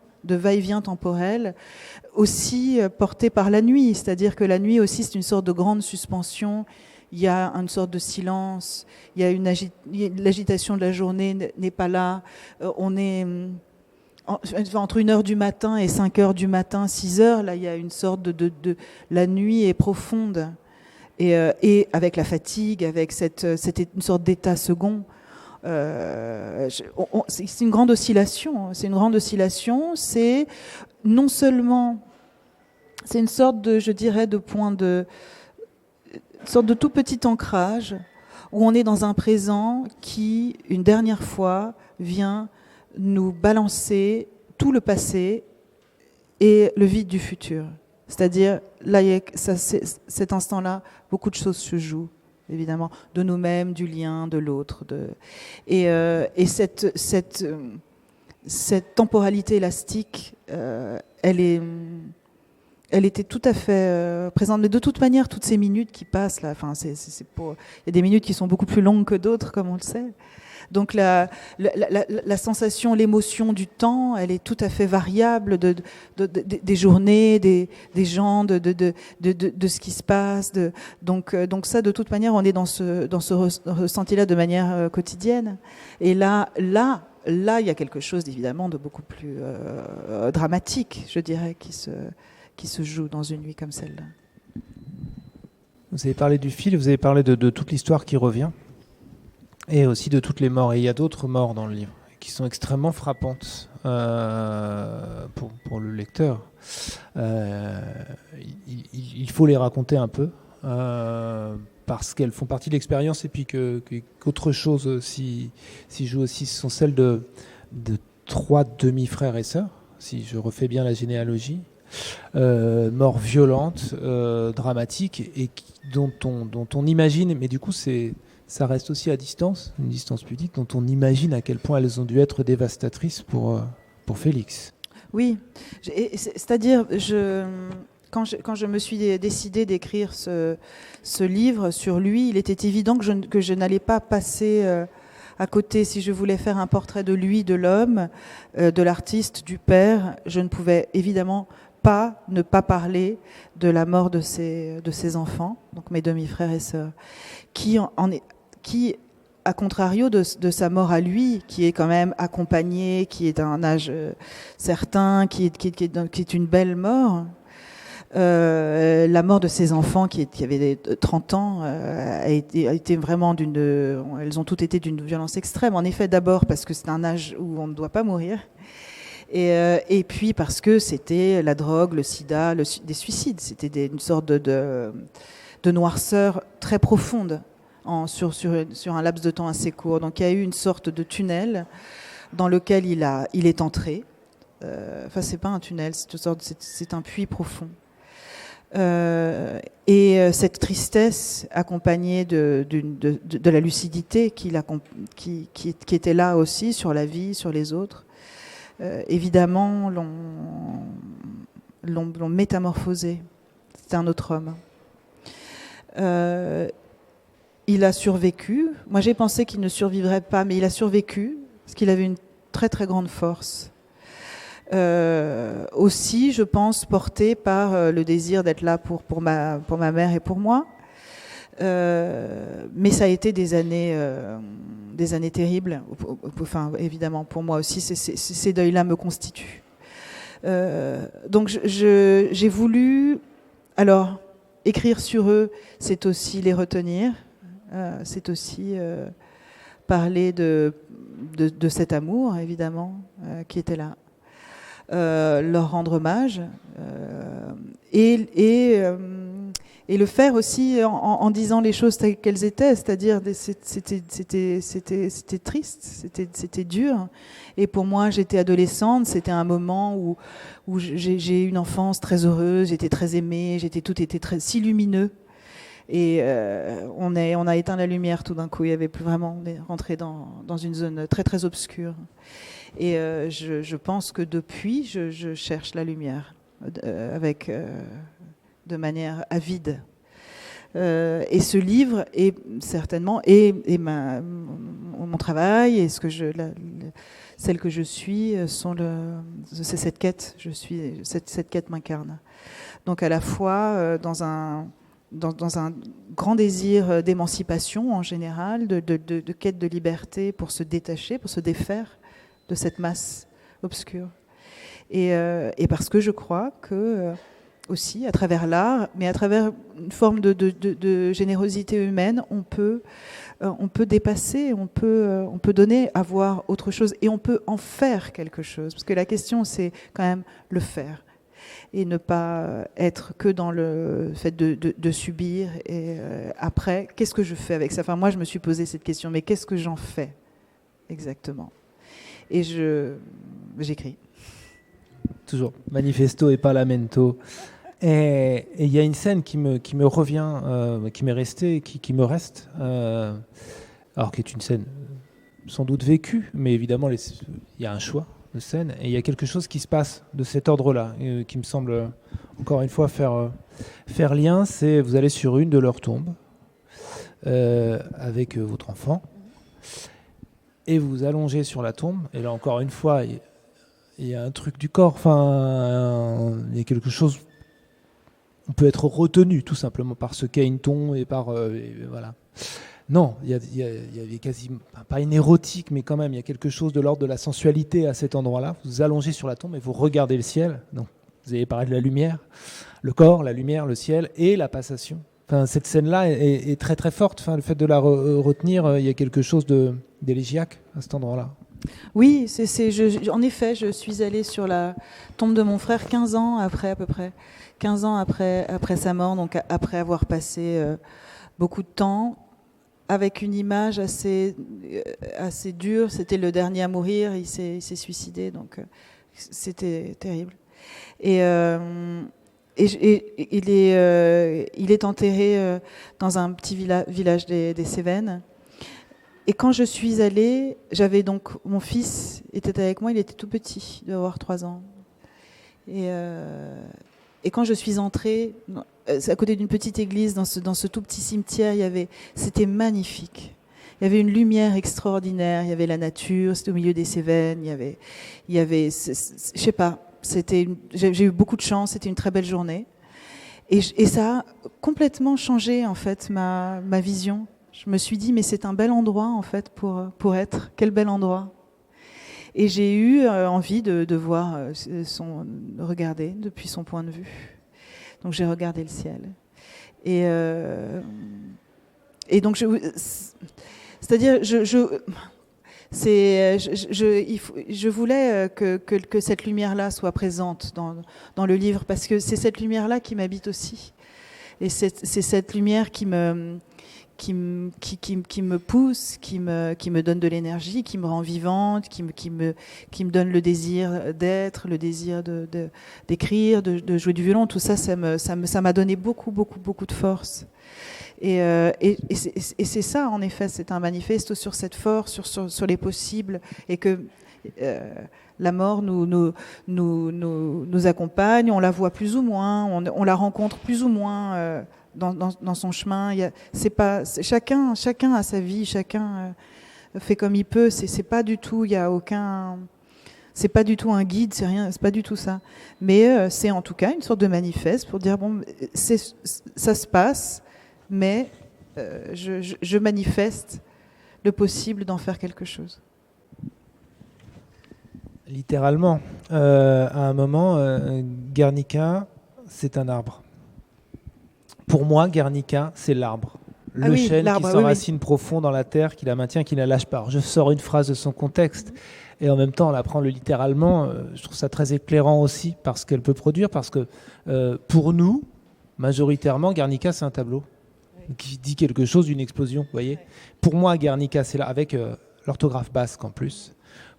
[SPEAKER 4] temporel, aussi porté par la nuit. C'est-à-dire que la nuit aussi, c'est une sorte de grande suspension. Il y a une sorte de silence. Il y a l'agitation de la journée n'est pas là. On est entre 1h du matin et 5h du matin, 6h. Là, il y a une sorte de la nuit est profonde. Et avec la fatigue, avec une sorte d'état second. C'est une grande oscillation. C'est non seulement, c'est une sorte de, je dirais, une sorte de tout petit ancrage où on est dans un présent qui, une dernière fois, vient nous balancer tout le passé et le vide du futur. C'est-à-dire, là, cet instant-là, beaucoup de choses se jouent, évidemment, de nous-mêmes, du lien, de l'autre. Et cette temporalité élastique, elle est elle était tout à fait présente. Mais de toute manière, toutes ces minutes qui passent là, enfin, il y a des minutes qui sont beaucoup plus longues que d'autres, comme on le sait. Donc la sensation, l'émotion du temps, elle est tout à fait variable des journées, des gens, de ce qui se passe. Donc ça, de toute manière, on est dans ce ressenti-là de manière quotidienne. Et là, il y a quelque chose évidemment de beaucoup plus dramatique, je dirais, qui se joue dans une nuit comme celle-là.
[SPEAKER 3] Vous avez parlé du fil, vous avez parlé de toute l'histoire qui revient, et aussi de toutes les morts. Et il y a d'autres morts dans le livre qui sont extrêmement frappantes pour le lecteur. Il faut les raconter un peu, parce qu'elles font partie de l'expérience, et puis qu'autre chose s'y joue aussi, ce sont celles de 3 demi-frères et sœurs, si je refais bien la généalogie. Morts violentes, dramatiques, et dont on imagine, mais du coup ça reste aussi à distance, une distance pudique, dont on imagine à quel point elles ont dû être dévastatrices pour Félix.
[SPEAKER 4] Oui, c'est-à-dire quand je me suis décidée d'écrire ce livre sur lui, il était évident que je n'allais pas passer à côté. Si je voulais faire un portrait de lui, de l'homme, de l'artiste, du père, je ne pouvais évidemment pas ne pas parler de la mort de ses enfants, donc mes demi-frères et sœurs, qui à contrario de sa mort à lui, qui est quand même accompagné, qui est à un âge certain, qui est une belle mort, la mort de ses enfants qui avaient 30 ans a été vraiment elles ont toutes été d'une violence extrême. En effet, d'abord parce que c'est un âge où on ne doit pas mourir. Et puis parce que c'était la drogue, le sida, des suicides. C'était une sorte de noirceur très profonde sur un laps de temps assez court. Donc il y a eu une sorte de tunnel dans lequel il est entré. Enfin, c'est pas un tunnel, c'est un puits profond. Et cette tristesse accompagnée de la lucidité qui était là aussi sur la vie, sur les autres, évidemment l'ont métamorphosé. C'était un autre homme. Il a survécu. Moi, j'ai pensé qu'il ne survivrait pas, mais il a survécu parce qu'il avait une très très grande force. Aussi, je pense, porté par le désir d'être là pour ma mère et pour moi. Mais ça a été des années terribles. Enfin, évidemment, pour moi aussi, ces deuils-là me constituent. Donc, j'ai voulu... Alors, écrire sur eux, c'est aussi les retenir. C'est aussi parler de cet amour, évidemment, qui était là. Leur rendre hommage et le faire aussi en disant les choses telles qu'elles étaient, c'est-à-dire c'était triste, c'était dur. Et pour moi, j'étais adolescente, c'était un moment où j'ai eu une enfance très heureuse, j'étais très aimée, tout était si lumineux. Et on a éteint la lumière tout d'un coup. Il y avait plus vraiment, on est rentré dans une zone très très obscure. Et je pense que depuis, je cherche la lumière de manière avide. Et ce livre est certainement mon travail et celle que je suis c'est cette quête. Cette quête m'incarne. Donc à la fois dans un grand désir d'émancipation en général, de quête de liberté pour se détacher, pour se défaire de cette masse obscure. Et parce que je crois que aussi, à travers l'art, mais à travers une forme de générosité humaine, on peut dépasser, on peut donner à voir autre chose, et on peut en faire quelque chose. Parce que la question, c'est quand même le faire. Et ne pas être que dans le fait de subir. Et après, qu'est-ce que je fais avec ça ? Enfin, moi, je me suis posé cette question, mais qu'est-ce que j'en fais exactement ? Et j'écris.
[SPEAKER 3] Toujours manifesto et pas lamento. Et il y a une scène qui me revient, qui m'est restée, qui me reste, alors qui est une scène sans doute vécue, mais évidemment il y a un choix de scène, et il y a quelque chose qui se passe de cet ordre-là, qui me semble, encore une fois, faire lien. C'est vous allez sur une de leurs tombes avec votre enfant, et vous vous allongez sur la tombe, et là, encore une fois, il y a un truc du corps, il y a quelque chose, on peut être retenu tout simplement par ce qu'est une tombe et par... voilà. Non, il y avait quasiment, pas une érotique, mais quand même, il y a quelque chose de l'ordre de la sensualité à cet endroit-là. Vous vous allongez sur la tombe et vous regardez le ciel. Donc, vous avez parlé de la lumière, le corps, la lumière, le ciel et la passation. Enfin, cette scène-là est très très forte. Enfin, le fait de la retenir, il y a quelque chose d'élégiaque à cet endroit-là.
[SPEAKER 4] Oui, en effet, je suis allée sur la tombe de mon frère 15 ans après, à peu près. 15 ans après sa mort, donc après avoir passé beaucoup de temps avec une image assez dure. C'était le dernier à mourir, il s'est suicidé, donc c'était terrible. Et il est enterré dans un petit village des Cévennes. Et quand je suis allée, j'avais donc mon fils était avec moi, il était tout petit, il devait avoir 3 ans. Et quand je suis entrée, à côté d'une petite église, dans ce tout petit cimetière, c'était magnifique. Il y avait une lumière extraordinaire, il y avait la nature, c'était au milieu des Cévennes, il y avait, je sais pas, j'ai eu beaucoup de chance, c'était une très belle journée. Et ça a complètement changé, en fait, ma vision. Je me suis dit, mais c'est un bel endroit, en fait, pour être. Quel bel endroit. Et j'ai eu envie de voir, de regarder depuis son point de vue. Donc j'ai regardé le ciel. Et donc, c'est-à-dire, je voulais que cette lumière-là soit présente dans le livre, parce que c'est cette lumière-là qui m'habite aussi. Et c'est cette lumière qui me pousse, qui me donne de l'énergie, qui me rend vivante, qui me donne le désir d'être, le désir d'écrire, de jouer du violon. Tout ça, ça m'a donné beaucoup, beaucoup, beaucoup de force. Et c'est ça, en effet, c'est un manifeste sur cette force, sur les possibles, et que la mort nous accompagne, on la voit plus ou moins, on la rencontre plus ou moins dans son chemin. Chacun a sa vie, chacun fait comme il peut. C'est pas du tout, c'est pas du tout un guide, c'est pas du tout ça. Mais c'est en tout cas une sorte de manifeste pour dire bon, ça se passe, mais je manifeste le possible d'en faire quelque chose.
[SPEAKER 3] Littéralement, à un moment, Guernica, c'est un arbre. Pour moi, Guernica, c'est l'arbre. Le chêne qui s'enracine profond dans la terre, qui la maintient, qui ne la lâche pas. Alors, je sors une phrase de son contexte, et en même temps, on la prend littéralement. Je trouve ça très éclairant aussi, parce qu'elle peut produire, parce que pour nous, majoritairement, Guernica, c'est un tableau qui dit quelque chose d'une explosion, vous voyez. Pour moi, Guernica, c'est là, avec l'orthographe basque en plus.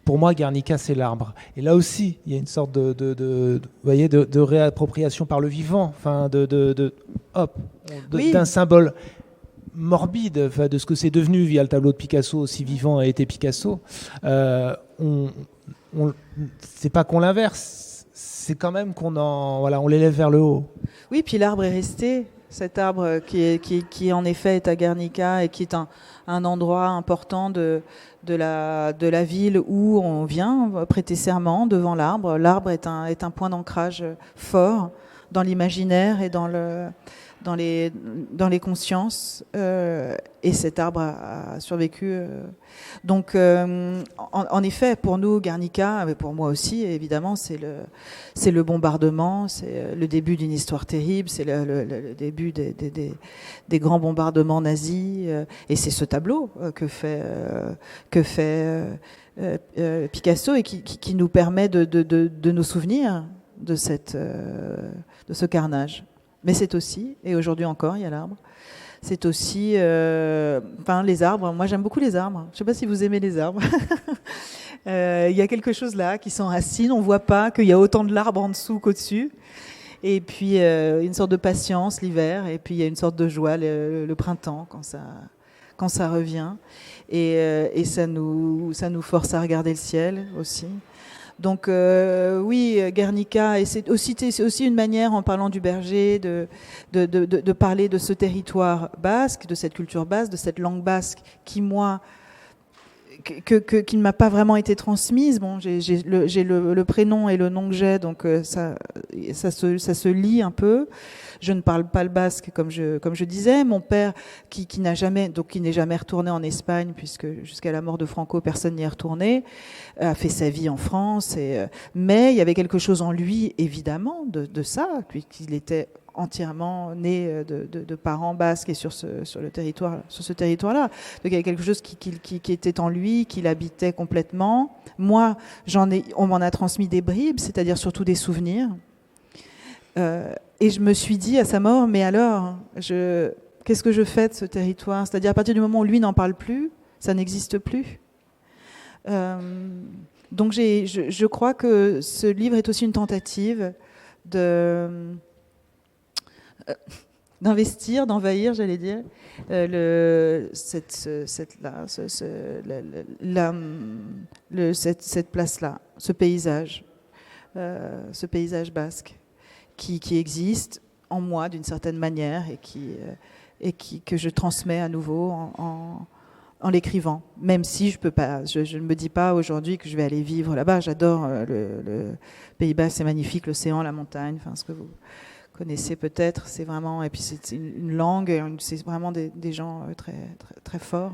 [SPEAKER 3] Pour moi, Guernica, c'est l'arbre. Et là aussi, il y a une sorte de réappropriation par le vivant, enfin, d'un symbole morbide, enfin, de ce que c'est devenu via le tableau de Picasso, aussi vivant a été Picasso. C'est pas qu'on l'inverse, c'est quand même on l'élève vers le haut.
[SPEAKER 4] Oui, puis l'arbre est resté. Cet arbre qui en effet est à Guernica et qui est un endroit important de la ville où on vient prêter serment devant l'arbre. L'arbre est un point d'ancrage fort dans l'imaginaire et dans les consciences. Et cet arbre a survécu. Donc, en effet, pour nous, Guernica, mais pour moi aussi, évidemment, c'est le bombardement, c'est le début d'une histoire terrible, c'est le début des grands bombardements nazis. Et c'est ce tableau que fait Picasso et qui nous permet de nous souvenir de ce carnage. Mais c'est aussi, et aujourd'hui encore, il y a l'arbre. C'est aussi, les arbres. Moi, j'aime beaucoup les arbres. Je ne sais pas si vous aimez les arbres. Il y a quelque chose là qui s'enracine. On ne voit pas qu'il y a autant de l'arbre en dessous qu'au-dessus. Et puis, une sorte de patience l'hiver. Et puis, il y a une sorte de joie le printemps quand ça revient. Et ça nous force à regarder le ciel aussi. Donc oui, Guernica, et c'est aussi une manière, en parlant du berger, de parler de ce territoire basque, de cette culture basque, de cette langue basque qui, moi, qui ne m'a pas vraiment été transmise. Bon, j'ai le prénom et le nom que j'ai, donc ça se lie un peu. Je ne parle pas le basque, comme je disais. Mon père, qui n'est jamais retourné en Espagne, puisque jusqu'à la mort de Franco, personne n'y est retourné, a fait sa vie en France. Mais il y avait quelque chose en lui, évidemment, de ça, puisqu'il était entièrement né de parents basques et sur ce territoire-là. Donc il y avait quelque chose qui était en lui, qui l'habitait complètement. Moi, on m'en a transmis des bribes, c'est-à-dire surtout des souvenirs. Et je me suis dit à sa mort, mais alors, qu'est-ce que je fais de ce territoire ? C'est-à-dire à partir du moment où lui n'en parle plus, ça n'existe plus. Donc je crois que ce livre est aussi une tentative d'investir, d'envahir, j'allais dire, cette place-là, ce paysage basque qui existe en moi d'une certaine manière et que je transmets à nouveau en l'écrivant, même si je peux pas, je ne me dis pas aujourd'hui que je vais aller vivre là-bas. J'adore le Pays Basque, c'est magnifique, l'océan, la montagne, enfin ce que vous connaissez peut-être, c'est vraiment, et puis c'est une langue, c'est vraiment des gens très, très, très forts.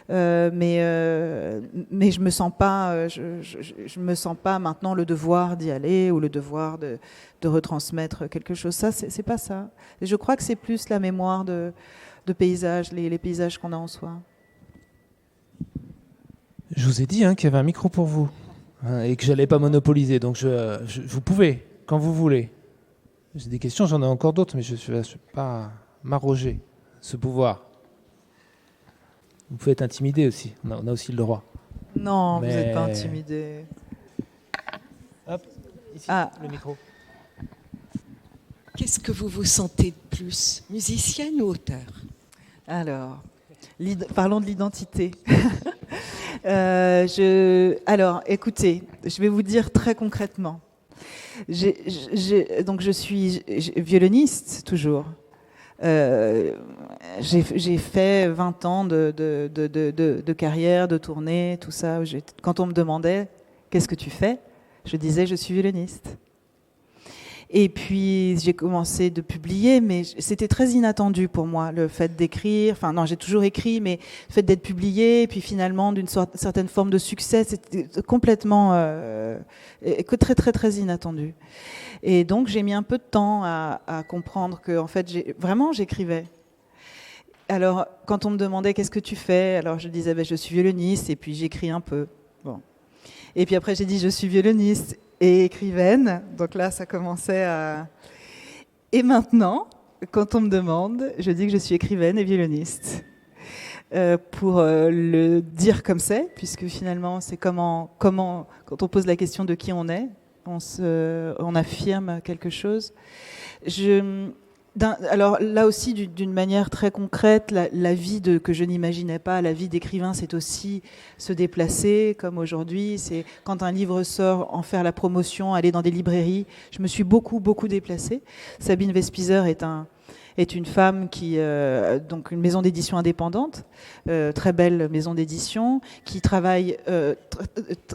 [SPEAKER 4] Mais je me sens pas, je me sens pas maintenant le devoir d'y aller ou le devoir de retransmettre quelque chose. Ça, c'est pas ça. Et je crois que c'est plus la mémoire de paysages, les paysages qu'on a en soi.
[SPEAKER 3] Je vous ai dit qu'il y avait un micro pour vous et que j'allais pas monopoliser. Donc vous pouvez, quand vous voulez. J'ai des questions, j'en ai encore d'autres, mais je ne vais pas m'arroger ce pouvoir. Vous pouvez être intimidé aussi, on a aussi le droit.
[SPEAKER 4] Non, mais... vous n'êtes pas intimidé.
[SPEAKER 3] Hop, ici, le micro.
[SPEAKER 5] Qu'est-ce que vous vous sentez de plus, musicienne ou auteur ?
[SPEAKER 4] Alors, parlons de l'identité. Alors, écoutez, je vais vous dire très concrètement. Donc je suis violoniste toujours. J'ai fait 20 ans de carrière, de tournée, tout ça. Quand on me demandait « Qu'est-ce que tu fais ?», je disais « Je suis violoniste ». Et puis j'ai commencé de publier, mais c'était très inattendu pour moi, le fait d'écrire. Enfin non, j'ai toujours écrit, mais le fait d'être publié, et puis finalement d'une certaine forme de succès, c'était complètement très très très inattendu. Et donc j'ai mis un peu de temps à comprendre que en fait j'écrivais. Alors quand on me demandait qu'est-ce que tu fais, alors je disais je suis violoniste et puis j'écris un peu. Bon. Et puis après j'ai dit je suis violoniste et écrivaine, donc là ça commençait à... Et maintenant, quand on me demande, je dis que je suis écrivaine et violoniste. Pour le dire comme c'est, puisque finalement c'est comment, quand on pose la question de qui on est, on affirme quelque chose. Alors là aussi, d'une manière très concrète, la vie que je n'imaginais pas, la vie d'écrivain, c'est aussi se déplacer, comme aujourd'hui. C'est quand un livre sort, en faire la promotion, aller dans des librairies. Je me suis beaucoup déplacée. Sabine Vespizer est une femme qui, donc une maison d'édition indépendante, très belle maison d'édition, qui travaille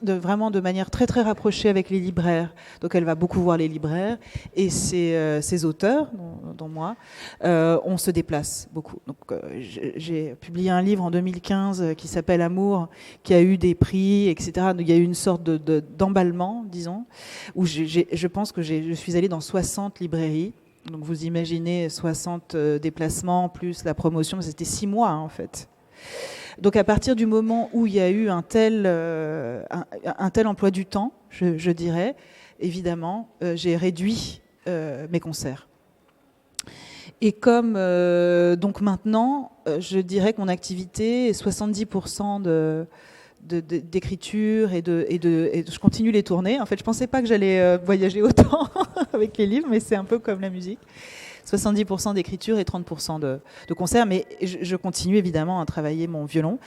[SPEAKER 4] vraiment de manière très très rapprochée avec les libraires. Donc elle va beaucoup voir les libraires et ses auteurs, dont moi, on se déplace beaucoup. Donc j'ai publié un livre en 2015 qui s'appelle Amour, qui a eu des prix, etc. Il y a eu une sorte d'emballement, disons, où je pense que je suis allée dans 60 librairies. Donc vous imaginez 60 déplacements plus la promotion, c'était 6 mois en fait. Donc à partir du moment où il y a eu un tel emploi du temps, je dirais, évidemment, j'ai réduit mes concerts. Et comme donc maintenant, je dirais que mon activité est 70% d'écriture et je continue les tournées. En fait, je pensais pas que j'allais voyager autant avec les livres, mais c'est un peu comme la musique. 70% d'écriture et 30% de concert. Mais je continue évidemment à travailler mon violon.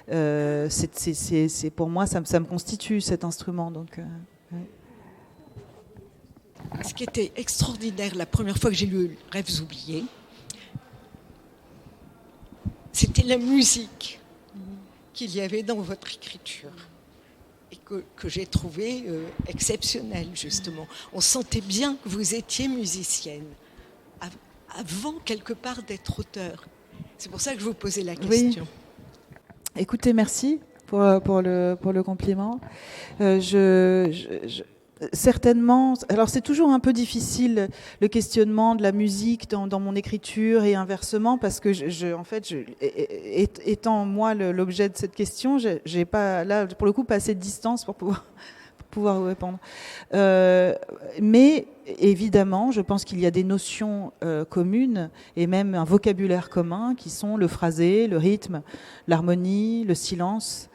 [SPEAKER 4] C'est pour moi, ça me constitue cet instrument. Donc, ouais.
[SPEAKER 5] Ce qui était extraordinaire la première fois que j'ai lu Rêves oubliés, c'était la musique qu'il y avait dans votre écriture et que j'ai trouvé exceptionnelle, justement. On sentait bien que vous étiez musicienne avant, quelque part, d'être auteur. C'est pour ça que je vous posais la question.
[SPEAKER 4] Oui. Écoutez, merci pour le compliment. Certainement, alors c'est toujours un peu difficile le questionnement de la musique dans mon écriture et inversement, parce que étant moi l'objet de cette question, j'ai pas là pour le coup pas assez de distance pour pouvoir vous répondre. Mais évidemment, je pense qu'il y a des notions communes et même un vocabulaire commun qui sont le phrasé, le rythme, l'harmonie, le silence.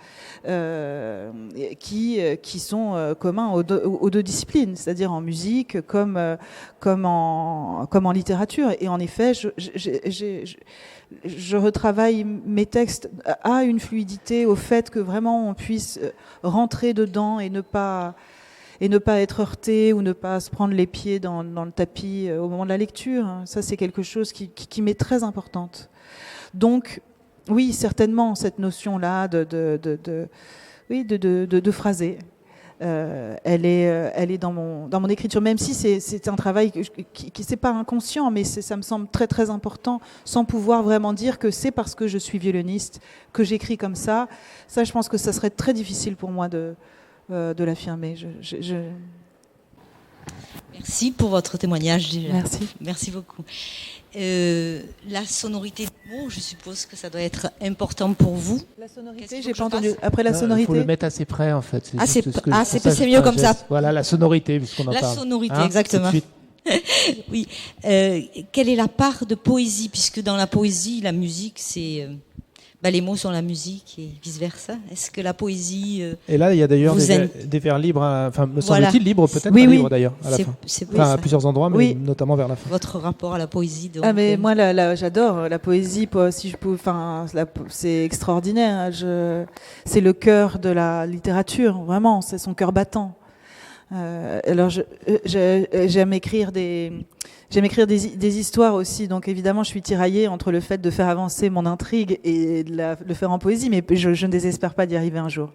[SPEAKER 4] Qui sont communs aux deux disciplines, c'est-à-dire en musique comme en littérature. Et en effet, je retravaille mes textes à une fluidité, au fait que vraiment on puisse rentrer dedans et ne pas être heurté ou ne pas se prendre les pieds dans le tapis au moment de la lecture. Ça, c'est quelque chose qui m'est très importante. Donc, oui, certainement, cette notion-là de phraser, elle est dans mon écriture, même si c'est un travail qui c'est pas inconscient, mais ça me semble très très important, sans pouvoir vraiment dire que c'est parce que je suis violoniste que j'écris comme ça. Ça, je pense que ça serait très difficile pour moi de l'affirmer.
[SPEAKER 6] Merci pour votre témoignage déjà.
[SPEAKER 4] Merci
[SPEAKER 6] beaucoup. La sonorité du mot, je suppose que ça doit être important pour vous.
[SPEAKER 4] La sonorité, j'ai pas entendu. Après la sonorité.
[SPEAKER 3] Il faut le mettre assez près en fait.
[SPEAKER 6] C'est mieux comme ça.
[SPEAKER 3] Voilà la sonorité puisqu'on en parle.
[SPEAKER 6] La sonorité, exactement. Oui. Quelle est la part de poésie, puisque dans la poésie, la musique, c'est les mots sont la musique et vice versa. Est-ce que la poésie
[SPEAKER 3] Et là, il y a d'ailleurs des vers libres, me semble-t-il libres, peut-être
[SPEAKER 4] oui,
[SPEAKER 3] pas libres d'ailleurs, à la fin. À plusieurs endroits, mais notamment vers la fin.
[SPEAKER 6] Votre rapport à la poésie. Donc,
[SPEAKER 4] mais moi, j'adore la poésie. Si je peux, c'est extraordinaire. C'est le cœur de la littérature, vraiment. C'est son cœur battant. Alors, j'aime écrire des histoires aussi, donc évidemment je suis tiraillée entre le fait de faire avancer mon intrigue et de le faire en poésie, mais je ne désespère pas d'y arriver un jour.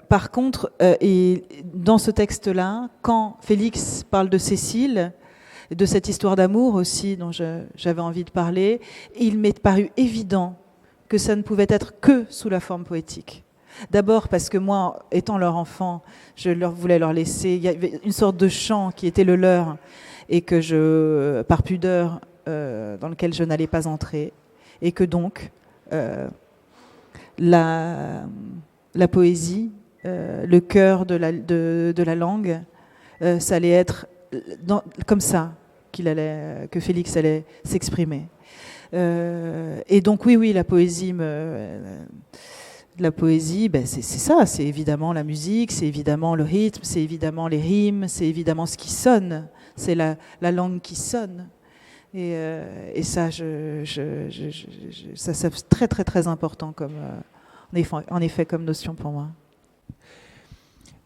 [SPEAKER 4] Par contre, et dans ce texte-là, quand Félix parle de Cécile, de cette histoire d'amour aussi dont j'avais envie de parler, il m'est paru évident que ça ne pouvait être que sous la forme poétique. D'abord parce que moi, étant leur enfant, je voulais leur laisser, il y avait une sorte de chant qui était le leur, et que par pudeur, dans lequel je n'allais pas entrer, et que donc la poésie, le cœur de la langue, ça allait être comme ça que Félix allait s'exprimer. Et donc oui, la poésie c'est ça, c'est évidemment la musique, c'est évidemment le rythme, c'est évidemment les rimes, c'est évidemment ce qui sonne, c'est la langue qui sonne. Et ça, ça c'est très très très important en effet comme notion pour moi.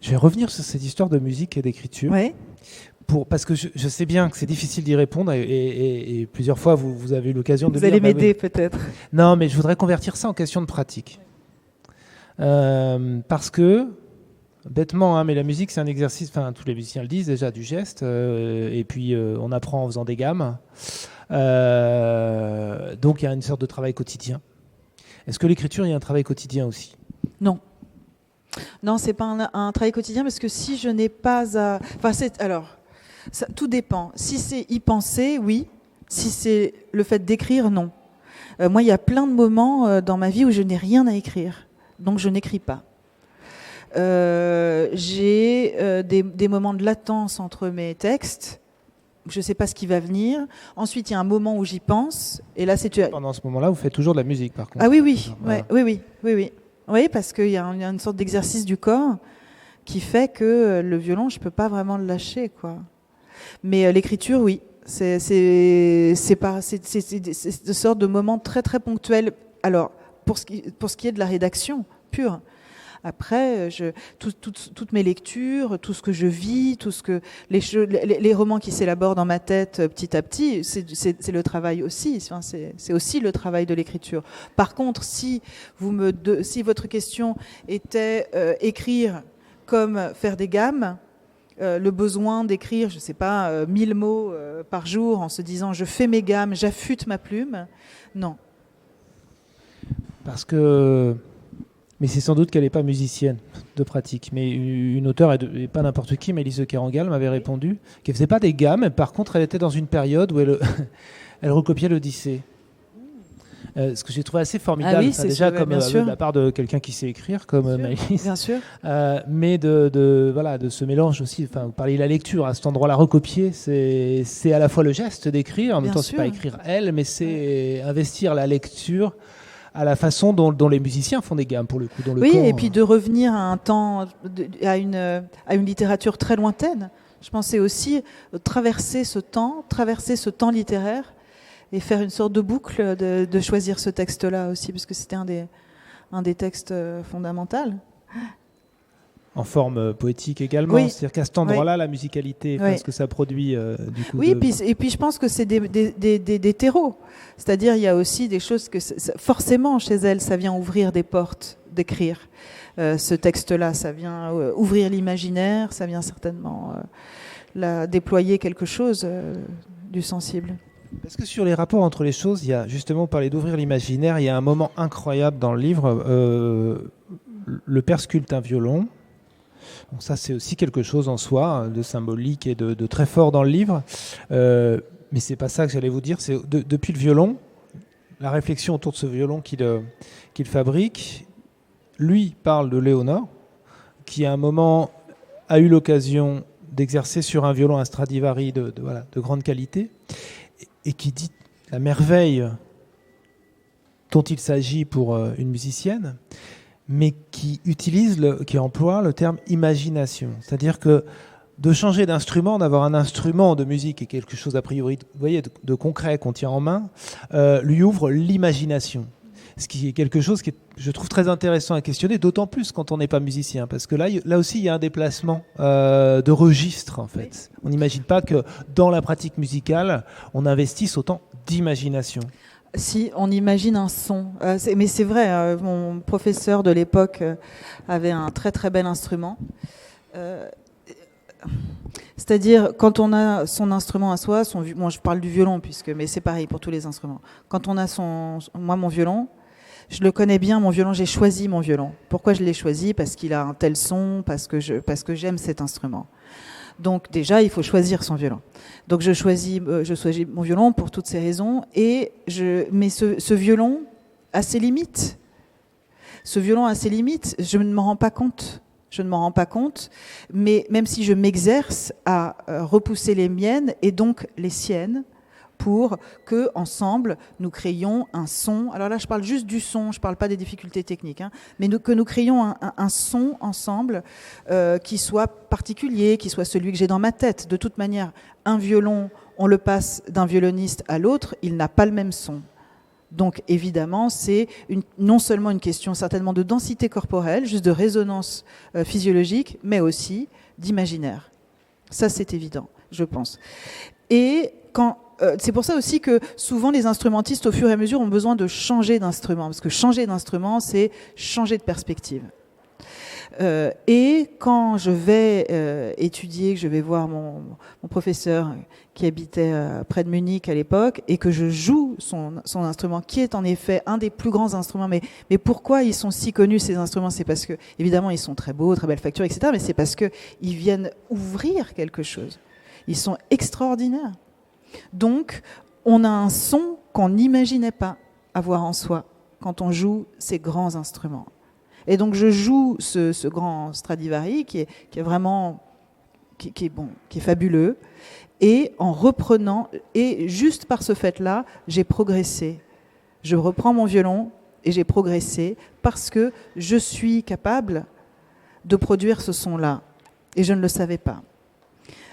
[SPEAKER 3] Je vais revenir sur cette histoire de musique et d'écriture.
[SPEAKER 4] Ouais.
[SPEAKER 3] Parce que je sais bien que c'est difficile d'y répondre et plusieurs fois vous avez eu l'occasion de
[SPEAKER 4] Vous allez m'aider peut-être.
[SPEAKER 3] Non, mais je voudrais convertir ça en question de pratique. Parce que, bêtement, mais la musique c'est un exercice, tous les musiciens le disent déjà, du geste, et puis on apprend en faisant des gammes. Donc il y a une sorte de travail quotidien. Est-ce que l'écriture, il y a un travail quotidien aussi ?
[SPEAKER 4] Non. Non, c'est pas un travail quotidien, parce que si je n'ai pas à... tout dépend. Si c'est y penser, oui. Si c'est le fait d'écrire, non. Moi, il y a plein de moments dans ma vie où je n'ai rien à écrire. Donc je n'écris pas. J'ai des moments de latence entre mes textes. Je ne sais pas ce qui va venir. Ensuite, il y a un moment où j'y pense. Et là,
[SPEAKER 3] Pendant ce moment-là, vous faites toujours de la musique, par contre.
[SPEAKER 4] Ah oui. Oui, parce qu'il y a une sorte d'exercice du corps qui fait que le violon, je ne peux pas vraiment le lâcher, quoi. Mais l'écriture, oui. C'est de sorte de moments très très ponctuels. Alors, pour ce qui est de la rédaction pure. Après, toutes mes lectures, tout ce que je vis, les romans qui s'élaborent dans ma tête petit à petit, c'est le travail aussi. Enfin, c'est aussi le travail de l'écriture. Par contre, si votre question était écrire comme faire des gammes, le besoin d'écrire, je ne sais pas, 1000 mots par jour en se disant je fais mes gammes, j'affûte ma plume, non.
[SPEAKER 3] Parce que... Mais c'est sans doute qu'elle n'est pas musicienne de pratique. Mais une auteure, et pas n'importe qui, Mélisse de Kerangal, m'avait répondu qu'elle ne faisait pas des gammes. Par contre, elle était dans une période où elle recopiait l'Odyssée. Ce que j'ai trouvé assez formidable,
[SPEAKER 4] oui,
[SPEAKER 3] déjà comme de la part de quelqu'un qui sait écrire, comme Mélisse.
[SPEAKER 4] Bien sûr.
[SPEAKER 3] Mais de ce mélange aussi. Enfin, vous parliez de la lecture. À cet endroit-là, recopier, c'est à la fois le geste d'écrire. En même temps, c'est pas écrire elle, mais c'est investir la lecture à la façon dont les musiciens font des gammes, pour le coup.
[SPEAKER 4] Et puis de revenir à un temps, à une littérature très lointaine. Je pensais aussi traverser ce temps littéraire et faire une sorte de boucle, de choisir ce texte-là aussi, parce que c'était un des textes fondamentaux. En
[SPEAKER 3] forme poétique également, c'est-à-dire qu'à cet endroit-là, la musicalité, ce que ça produit du coup.
[SPEAKER 4] Oui, et puis je pense que c'est des terreaux. C'est-à-dire, il y a aussi des choses que forcément chez elle, ça vient ouvrir des portes d'écrire. Ce texte-là, ça vient ouvrir l'imaginaire, ça vient certainement déployer quelque chose du sensible.
[SPEAKER 3] Parce que sur les rapports entre les choses, il y a justement, vous parlez d'ouvrir l'imaginaire, il y a un moment incroyable dans le livre. Le père sculpte un violon. Donc ça, c'est aussi quelque chose en soi de symbolique et de très fort dans le livre. Mais c'est pas ça que j'allais vous dire. C'est depuis le violon, la réflexion autour de ce violon qu'il fabrique. Lui parle de Léonore, qui à un moment a eu l'occasion d'exercer sur un violon, un Stradivari de grande qualité, et qui dit la merveille dont il s'agit pour une musicienne, mais qui emploie le terme imagination. C'est-à-dire que de changer d'instrument, d'avoir un instrument de musique et quelque chose a priori, vous voyez, de concret qu'on tient en main, lui ouvre l'imagination. Ce qui est quelque chose que je trouve très intéressant à questionner, d'autant plus quand on n'est pas musicien, parce que là aussi il y a un déplacement de registre en fait. On n'imagine pas que dans la pratique musicale, on investisse autant d'imagination.
[SPEAKER 4] Si, on imagine un son. Mais c'est vrai, mon professeur de l'époque avait un très très bel instrument. C'est-à-dire, quand on a son instrument à soi, moi je parle du violon, mais c'est pareil pour tous les instruments. Quand on a moi mon violon, je le connais bien, mon violon, j'ai choisi mon violon. Pourquoi je l'ai choisi ? Parce qu'il a un tel son, parce que j'aime cet instrument. Donc déjà, il faut choisir son violon. Donc je choisis mon violon pour toutes ces raisons. Mais ce violon a ses limites. Ce violon a ses limites. Je ne m'en rends pas compte. Mais même si je m'exerce à repousser les miennes et donc les siennes, pour que ensemble nous créions un son. Alors là, je parle juste du son, je ne parle pas des difficultés techniques, mais que nous créions un son ensemble qui soit particulier, qui soit celui que j'ai dans ma tête. De toute manière, un violon, on le passe d'un violoniste à l'autre, il n'a pas le même son. Donc évidemment, c'est non seulement une question certainement de densité corporelle, juste de résonance physiologique, mais aussi d'imaginaire. Ça, c'est évident, je pense. Et c'est pour ça aussi que souvent les instrumentistes, au fur et à mesure, ont besoin de changer d'instrument, parce que changer d'instrument, c'est changer de perspective. Et quand je vais étudier, que je vais voir mon professeur qui habitait près de Munich à l'époque, et que je joue son instrument, qui est en effet un des plus grands instruments, mais pourquoi ils sont si connus, ces instruments ? C'est parce que, évidemment, ils sont très beaux, très belle facture, etc., mais c'est parce qu'ils viennent ouvrir quelque chose. Ils sont extraordinaires. Donc, on a un son qu'on n'imaginait pas avoir en soi quand on joue ces grands instruments. Et donc, je joue ce grand Stradivari qui est vraiment qui est fabuleux. Et en reprenant, et juste par ce fait-là, j'ai progressé. Je reprends mon violon et j'ai progressé parce que je suis capable de produire ce son-là. Et je ne le savais pas.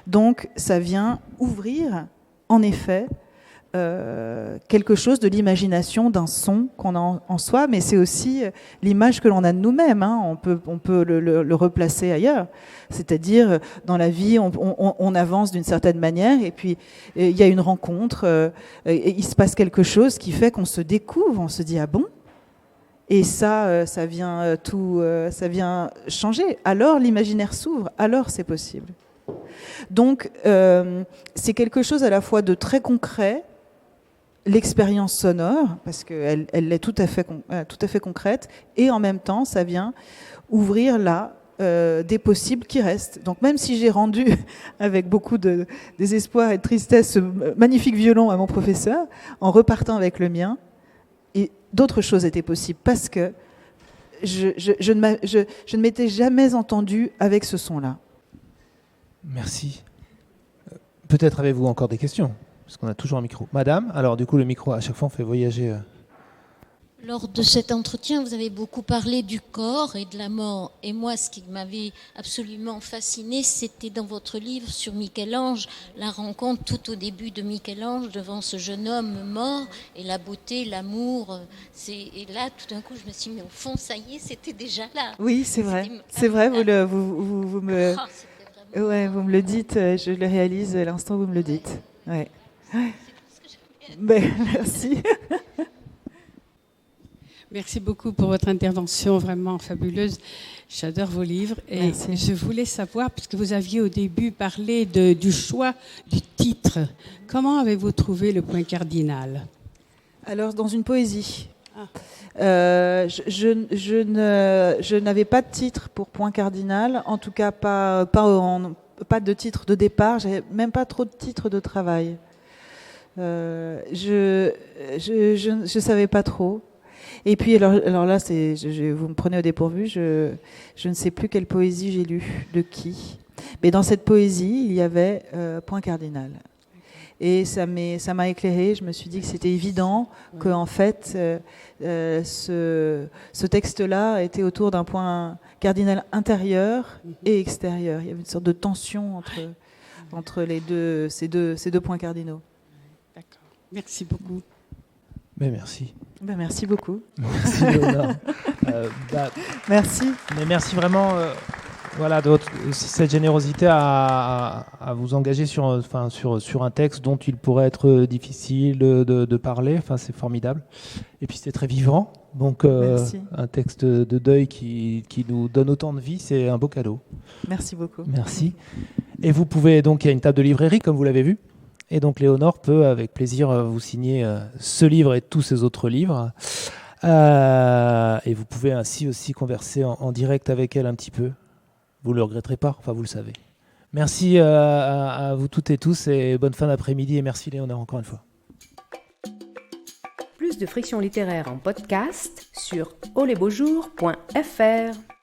[SPEAKER 4] Donc, ça vient ouvrir en effet, quelque chose de l'imagination d'un son qu'on a en soi, mais c'est aussi l'image que l'on a de nous-mêmes. On peut le replacer ailleurs. C'est-à-dire, dans la vie, on avance d'une certaine manière, et puis il y a une rencontre, et il se passe quelque chose qui fait qu'on se découvre, on se dit « Ah bon ?» Et ça vient changer. Alors l'imaginaire s'ouvre, alors c'est possible. Donc, c'est quelque chose à la fois de très concret, l'expérience sonore, parce qu'elle est tout à fait concrète, et en même temps, ça vient ouvrir là des possibles qui restent. Donc même si j'ai rendu avec beaucoup de désespoir et de tristesse ce magnifique violon à mon professeur, en repartant avec le mien, et d'autres choses étaient possibles, parce que je ne m'étais jamais entendue avec ce son-là.
[SPEAKER 3] Merci. Peut-être avez-vous encore des questions ? Parce qu'on a toujours un micro. Madame, alors du coup, le micro, à chaque fois, on fait voyager.
[SPEAKER 7] Lors de cet entretien, vous avez beaucoup parlé du corps et de la mort. Et moi, ce qui m'avait absolument fasciné, c'était dans votre livre sur Michel-Ange, la rencontre tout au début de Michel-Ange devant ce jeune homme mort, et la beauté, l'amour. Et là, tout d'un coup, je me suis dit, mais au fond, ça y est, c'était déjà là.
[SPEAKER 4] Oui, c'est vrai. C'est vrai, vous me le dites, je le réalise à l'instant où vous me le dites. Ouais. Merci.
[SPEAKER 8] Merci beaucoup pour votre intervention vraiment fabuleuse. J'adore vos livres. Et merci. Je voulais savoir, puisque vous aviez au début parlé du choix du titre, comment avez-vous trouvé le point cardinal ?
[SPEAKER 4] Alors, dans une poésie. Je n'avais pas de titre pour point cardinal, en tout cas pas de titre de départ, j'avais même pas trop de titre de travail. Je savais pas trop. Et puis alors là, vous me prenez au dépourvu. Je ne sais plus quelle poésie j'ai lue, de qui. Mais dans cette poésie, il y avait point cardinal. Et ça m'a éclairée. Je me suis dit que c'était évident que en fait, ce texte-là était autour d'un point cardinal intérieur et extérieur. Il y avait une sorte de tension entre ces deux points cardinaux.
[SPEAKER 8] D'accord. Merci beaucoup.
[SPEAKER 3] Mais merci.
[SPEAKER 4] Merci beaucoup.
[SPEAKER 3] Merci Léonore.
[SPEAKER 4] Merci.
[SPEAKER 3] Mais merci vraiment de cette générosité à vous engager sur un texte dont il pourrait être difficile de parler. Enfin, c'est formidable. Et puis c'est très vivant. Donc un texte de deuil qui nous donne autant de vie, c'est un beau cadeau.
[SPEAKER 4] Merci beaucoup.
[SPEAKER 3] Merci. Et vous pouvez donc, il y a une table de librairie comme vous l'avez vu. Et donc Léonore peut avec plaisir vous signer ce livre et tous ses autres livres. Et vous pouvez ainsi aussi converser en direct avec elle un petit peu. Vous ne le regretterez pas, enfin vous le savez. Merci à vous toutes et tous et bonne fin d'après-midi et merci Léonore encore une fois.
[SPEAKER 2] Plus de Friction littéraire en podcast sur olesbeaujours.fr.